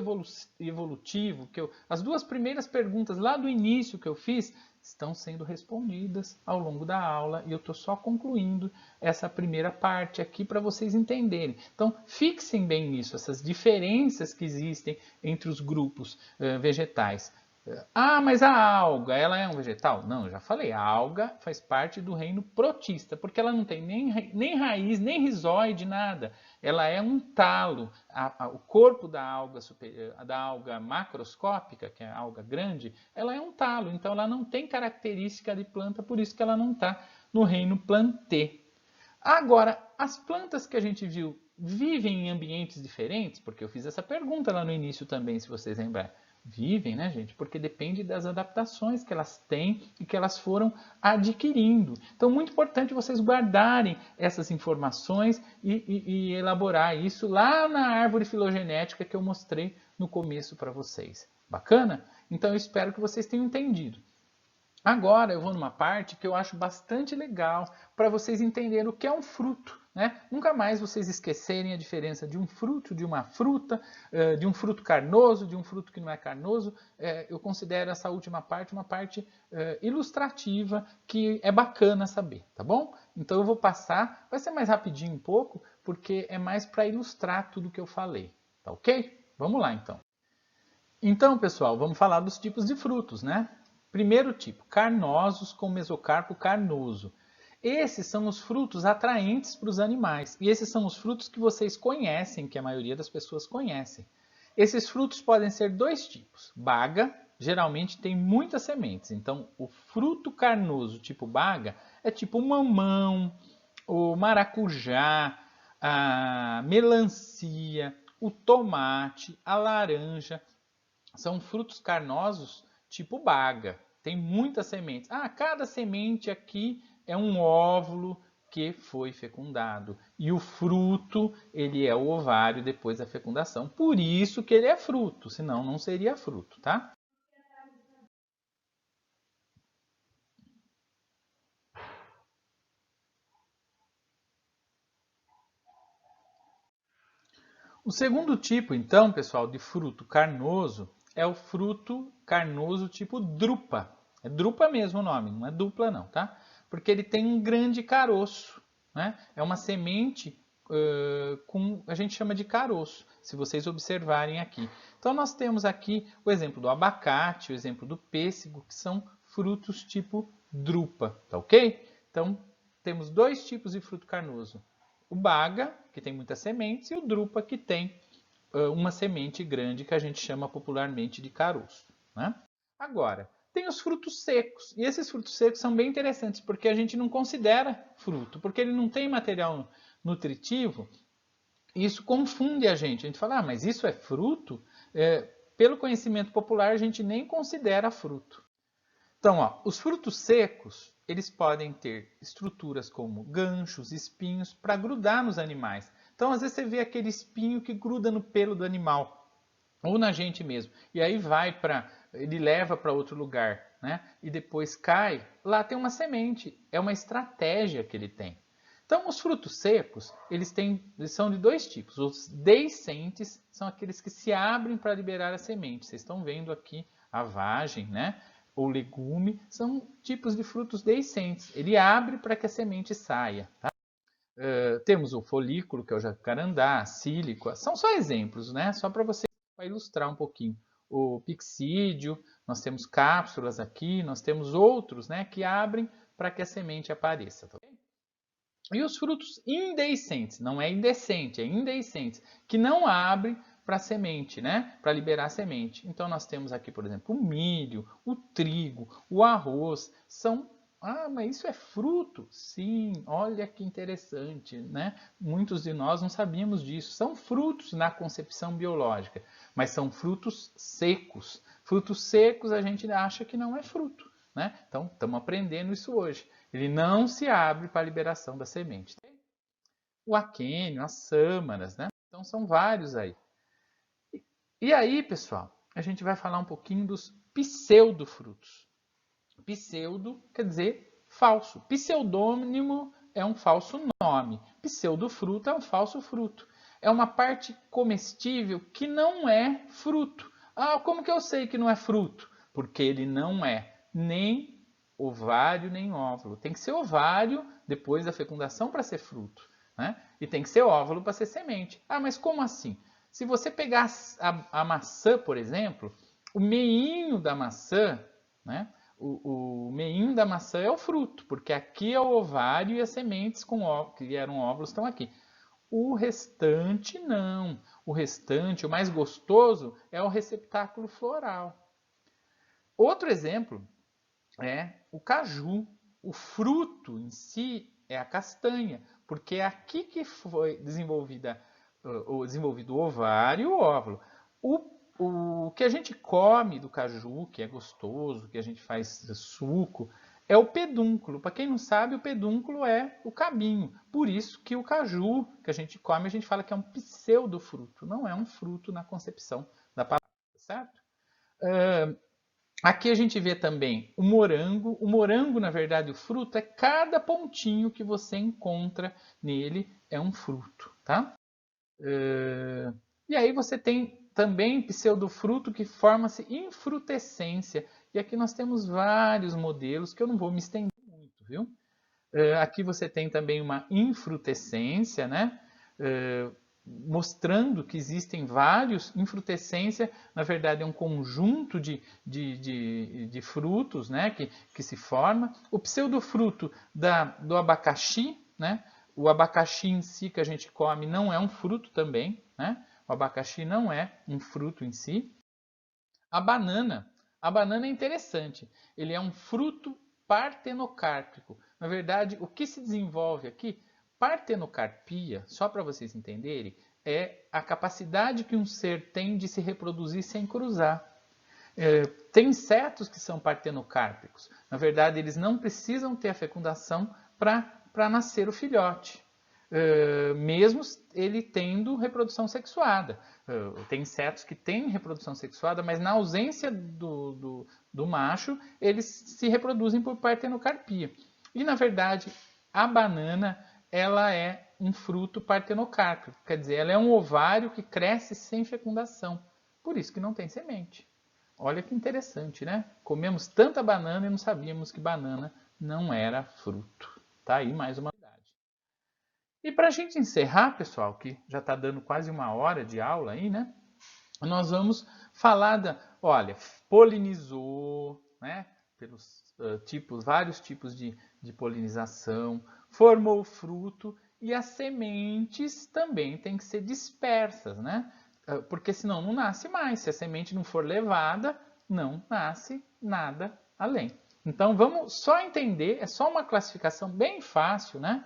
evolutivo, as duas primeiras perguntas lá do início que eu fiz, estão sendo respondidas ao longo da aula e eu estou só concluindo essa primeira parte aqui para vocês entenderem. Então, fixem bem nisso, essas diferenças que existem entre os grupos vegetais. Ah, mas a alga, ela é um vegetal? Não, eu já falei, a alga faz parte do reino protista, porque ela não tem nem raiz, nem rizóide, nada. Ela é um talo. O corpo da alga macroscópica, que é a alga grande, ela é um talo, então ela não tem característica de planta, por isso que ela não está no reino plantê. Agora, as plantas que a gente viu vivem em ambientes diferentes? Porque eu fiz essa pergunta lá no início também, se vocês lembrarem. Vivem, né, gente? Porque depende das adaptações que elas têm e que elas foram adquirindo. Então, muito importante vocês guardarem essas informações e elaborar isso lá na árvore filogenética que eu mostrei no começo para vocês. Bacana? Então, eu espero que vocês tenham entendido. Agora eu vou numa parte que eu acho bastante legal para vocês entenderem o que é um fruto. Né? Nunca mais vocês esquecerem a diferença de um fruto, de uma fruta, de um fruto carnoso, de um fruto que não é carnoso. Eu considero essa última parte uma parte ilustrativa que é bacana saber, tá bom? Então eu vou passar, vai ser mais rapidinho um pouco, porque é mais para ilustrar tudo que eu falei, tá ok? Vamos lá então. Então, pessoal, vamos falar dos tipos de frutos, né? Primeiro tipo, carnosos com mesocarpo carnoso. Esses são os frutos atraentes para os animais. E esses são os frutos que vocês conhecem, que a maioria das pessoas conhecem. Esses frutos podem ser dois tipos. Baga, geralmente tem muitas sementes. Então, o fruto carnoso tipo baga é tipo o mamão, o maracujá, a melancia, o tomate, a laranja. São frutos carnosos tipo baga. Tem muitas sementes. Ah, cada semente aqui é um óvulo que foi fecundado. E o fruto, ele é o ovário depois da fecundação. Por isso que ele é fruto, senão não seria fruto, tá? O segundo tipo, então, pessoal, de fruto carnoso é o fruto carnoso tipo drupa. É drupa mesmo o nome, não é dupla não, tá? Porque ele tem um grande caroço, né? É uma semente a gente chama de caroço, se vocês observarem aqui. Então nós temos aqui o exemplo do abacate, o exemplo do pêssego, que são frutos tipo drupa, tá ok? Então temos dois tipos de fruto carnoso. O baga, que tem muitas sementes, e o drupa, que tem uma semente grande, que a gente chama popularmente de caroço, né? Agora, tem os frutos secos. E esses frutos secos são bem interessantes, porque a gente não considera fruto, porque ele não tem material nutritivo. E isso confunde a gente. A gente fala, mas isso é fruto? Pelo conhecimento popular, a gente nem considera fruto. Então, ó, os frutos secos, eles podem ter estruturas como ganchos, espinhos, para grudar nos animais. Então, às vezes você vê aquele espinho que gruda no pelo do animal, ou na gente mesmo. E aí ele leva para outro lugar, né? E depois cai, lá tem uma semente. É uma estratégia que ele tem. Então, os frutos secos, eles são de dois tipos. Os deiscentes são aqueles que se abrem para liberar a semente. Vocês estão vendo aqui a vagem, né? Ou legume, são tipos de frutos deiscentes. Ele abre para que a semente saia. Tá? Temos o folículo, que é o jacarandá, a sílica, são só exemplos, né? Só para você ilustrar um pouquinho. O pixídeo, nós temos cápsulas aqui, nós temos outros, né, que abrem para que a semente apareça. Tá? E os frutos indeiscentes, não é indecente, é indeiscentes, que não abrem para a semente, né? Para liberar a semente. Então nós temos aqui, por exemplo, o milho, o trigo, o arroz, são... Ah, mas isso é fruto? Sim, olha que interessante, né? Muitos de nós não sabíamos disso. São frutos na concepção biológica, mas são frutos secos. Frutos secos a gente acha que não é fruto, né? Então estamos aprendendo isso hoje. Ele não se abre para a liberação da semente. O aquênio, as sâmaras, né? Então são vários aí. E aí, pessoal, a gente vai falar um pouquinho dos pseudofrutos. Pseudo quer dizer falso. Pseudônimo é um falso nome. Pseudofruto é um falso fruto. É uma parte comestível que não é fruto. Ah, como que eu sei que não é fruto? Porque ele não é nem ovário nem óvulo. Tem que ser ovário depois da fecundação para ser fruto, né? E tem que ser óvulo para ser semente. Ah, mas como assim? Se você pegar a maçã, por exemplo, o meinho da maçã, né? O meinho da maçã é o fruto, porque aqui é o ovário e as sementes que eram óvulos estão aqui. O restante não. O restante, o mais gostoso, é o receptáculo floral. Outro exemplo é o caju. O fruto em si é a castanha, porque é aqui que foi desenvolvido o ovário e o óvulo. O que a gente come do caju, que é gostoso, que a gente faz suco, é o pedúnculo. Para quem não sabe, o pedúnculo é o cabinho. Por isso que o caju que a gente come, a gente fala que é um pseudofruto. Não é um fruto na concepção da palavra, certo? Aqui a gente vê também o morango. O morango, na verdade, o fruto é cada pontinho que você encontra nele é um fruto, tá? E aí você tem também pseudofruto que forma-se infrutescência. E aqui nós temos vários modelos que eu não vou me estender muito, viu? Aqui você tem também uma infrutescência, né? Mostrando que existem vários. Infrutescência, na verdade, é um conjunto de frutos, né? que se forma. O pseudofruto do abacaxi, né? O abacaxi em si que a gente come não é um fruto também, né? O abacaxi não é um fruto em si. A banana é interessante. Ele é um fruto partenocárpico. Na verdade, o que se desenvolve aqui, partenocarpia, só para vocês entenderem, é a capacidade que um ser tem de se reproduzir sem cruzar. Tem insetos que são partenocárpicos. Na verdade, eles não precisam ter a fecundação para nascer o filhote. Mesmo ele tendo reprodução sexuada. Tem insetos que têm reprodução sexuada, mas na ausência do macho, eles se reproduzem por partenocarpia. E, na verdade, a banana ela é um fruto partenocárpico, quer dizer, ela é um ovário que cresce sem fecundação. Por isso que não tem semente. Olha que interessante, né? Comemos tanta banana e não sabíamos que banana não era fruto. Tá aí mais uma verdade. E para a gente encerrar, pessoal, que já está dando quase uma hora de aula aí, né? Nós vamos falar olha, polinizou, né? Pelos vários tipos de polinização, formou fruto e as sementes também têm que ser dispersas, né? Porque senão não nasce mais. Se a semente não for levada, não nasce nada além. Então vamos só entender, é só uma classificação bem fácil, né?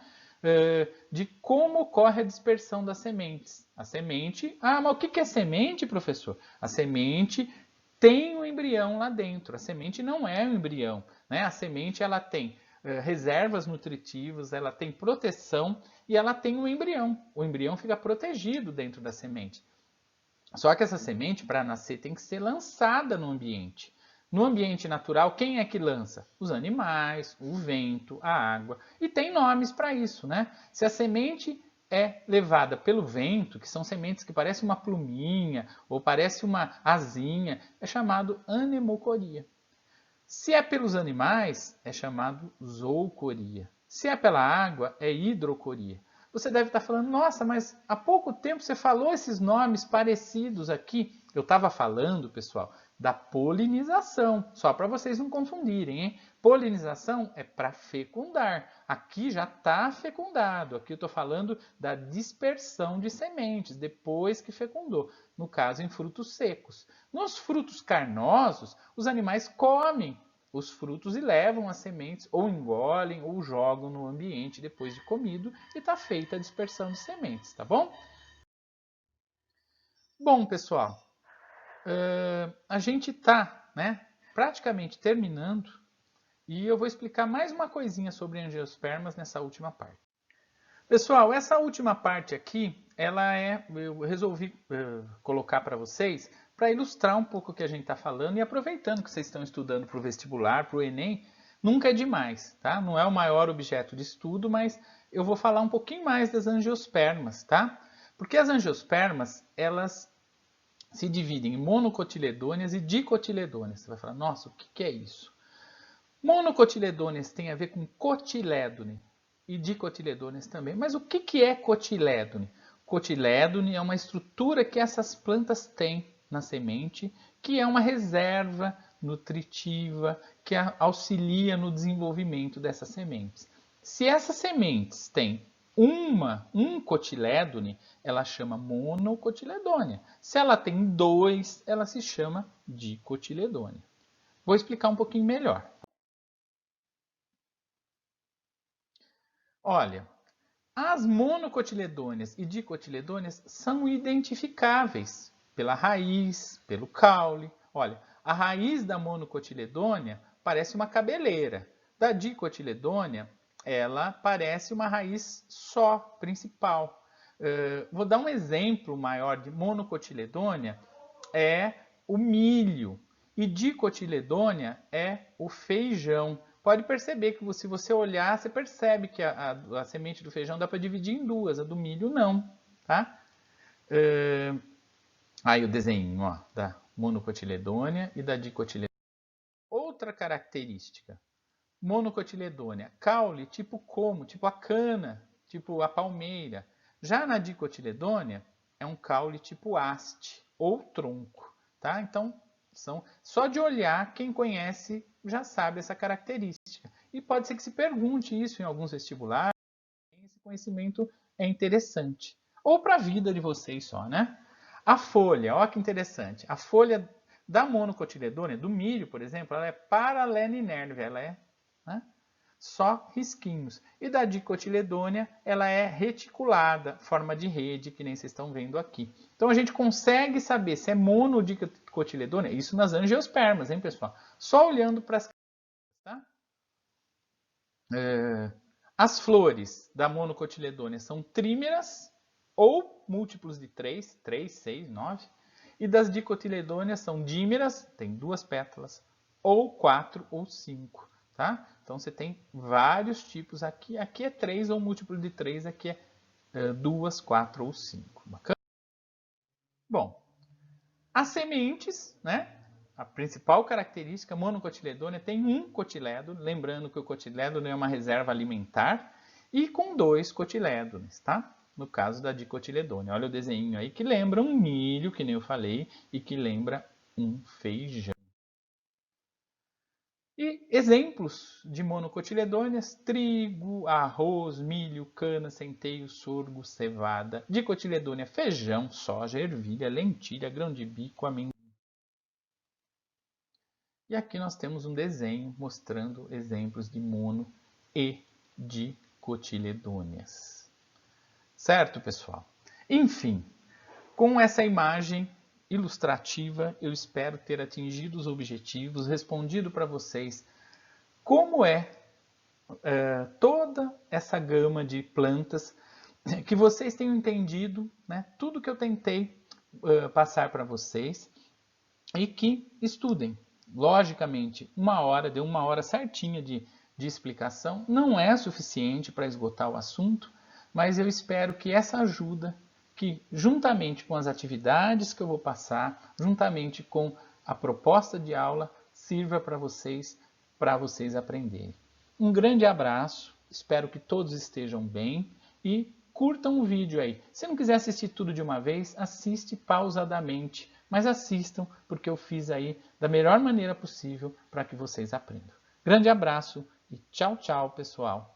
De como ocorre a dispersão das sementes. A semente... Ah, mas o que é semente, professor? A semente tem um embrião lá dentro. A semente não é um embrião, né? A semente ela tem reservas nutritivas, ela tem proteção e ela tem um embrião. O embrião fica protegido dentro da semente. Só que essa semente, para nascer, tem que ser lançada no ambiente. No ambiente natural, quem é que lança? Os animais, o vento, a água. E tem nomes para isso, né? Se a semente é levada pelo vento, que são sementes que parecem uma pluminha ou parece uma asinha, é chamado anemocoria. Se é pelos animais, é chamado zoocoria. Se é pela água, é hidrocoria. Você deve estar falando, nossa, mas há pouco tempo você falou esses nomes parecidos aqui. Eu estava falando, pessoal, da polinização, só para vocês não confundirem, hein? Polinização é para fecundar. Aqui já está fecundado. Aqui eu estou falando da dispersão de sementes, depois que fecundou. No caso, em frutos secos. Nos frutos carnosos, os animais comem os frutos e levam as sementes, ou engolem, ou jogam no ambiente depois de comido, e está feita a dispersão de sementes, tá bom? Bom, pessoal, a gente está, né, praticamente terminando, e eu vou explicar mais uma coisinha sobre angiospermas nessa última parte. Pessoal, essa última parte aqui, eu resolvi colocar para vocês para ilustrar um pouco o que a gente está falando e aproveitando que vocês estão estudando para o vestibular, para o Enem, nunca é demais, tá? Não é o maior objeto de estudo, mas eu vou falar um pouquinho mais das angiospermas, tá? Porque as angiospermas, elas se dividem em monocotiledôneas e dicotiledôneas. Você vai falar, nossa, o que é isso? Monocotiledôneas tem a ver com cotilédone e dicotiledôneas também. Mas o que é cotilédone? Cotilédone é uma estrutura que essas plantas têm na semente, que é uma reserva nutritiva que auxilia no desenvolvimento dessas sementes. Se essas sementes têm um cotilédone, ela chama monocotiledônea. Se ela tem dois, ela se chama dicotiledônea. Vou explicar um pouquinho melhor. Olha, as monocotiledôneas e dicotiledôneas são identificáveis pela raiz, pelo caule. Olha, a raiz da monocotiledônea parece uma cabeleira. Da dicotiledônea, ela parece uma raiz só, principal. Vou dar um exemplo maior de monocotiledônea, é o milho. E dicotiledônea é o feijão. Pode perceber que se você olhar, você percebe que a semente do feijão dá para dividir em duas, a do milho não, tá? Aí o desenho, ó, da monocotiledônea e da dicotiledônea. Outra característica, monocotiledônea, caule tipo como, tipo a cana, tipo a palmeira. Já na dicotiledônea, é um caule tipo haste ou tronco, tá? Então, só de olhar, quem conhece já sabe essa característica. E pode ser que se pergunte isso em alguns vestibulares, esse conhecimento é interessante. Ou para a vida de vocês só, né? A folha, olha que interessante. A folha da monocotiledônea, do milho, por exemplo, ela é paralelinerve, ela é, né, só risquinhos. E da dicotiledônea, ela é reticulada, forma de rede, que nem vocês estão vendo aqui. Então a gente consegue saber se é mono ou dicotiledônea, isso nas angiospermas, hein, pessoal? Só olhando para as tá? As flores da monocotiledônea são trímeras ou múltiplos de 3, 6, 9. E das dicotiledôneas são dímeras, tem duas pétalas, ou 4 ou 5. Tá? Então você tem vários tipos aqui. Aqui é 3 ou múltiplo de 3, aqui é 2, 4 ou 5. Bacana? Bom, as sementes, né? A principal característica, monocotiledônia tem um cotilédone, lembrando que o cotilédone é uma reserva alimentar, e com 2 cotilédones, tá? No caso da dicotiledônia. Olha o desenho aí que lembra um milho, que nem eu falei, e que lembra um feijão. E exemplos de monocotiledôneas: trigo, arroz, milho, cana, centeio, sorgo, cevada. Dicotiledônia: feijão, soja, ervilha, lentilha, grão de bico, amendoim. E aqui nós temos um desenho mostrando exemplos de mono e dicotiledôneas. Certo, pessoal? Enfim, com essa imagem ilustrativa, eu espero ter atingido os objetivos, respondido para vocês como é toda essa gama de plantas, que vocês tenham entendido, né, tudo que eu tentei passar para vocês e que estudem. Logicamente, deu uma hora certinha de explicação, não é suficiente para esgotar o assunto, mas eu espero que essa ajuda, que juntamente com as atividades que eu vou passar, juntamente com a proposta de aula, sirva para vocês aprenderem. Um grande abraço, espero que todos estejam bem e curtam o vídeo aí. Se não quiser assistir tudo de uma vez, assiste pausadamente, mas assistam porque eu fiz aí da melhor maneira possível para que vocês aprendam. Grande abraço e tchau, tchau, pessoal!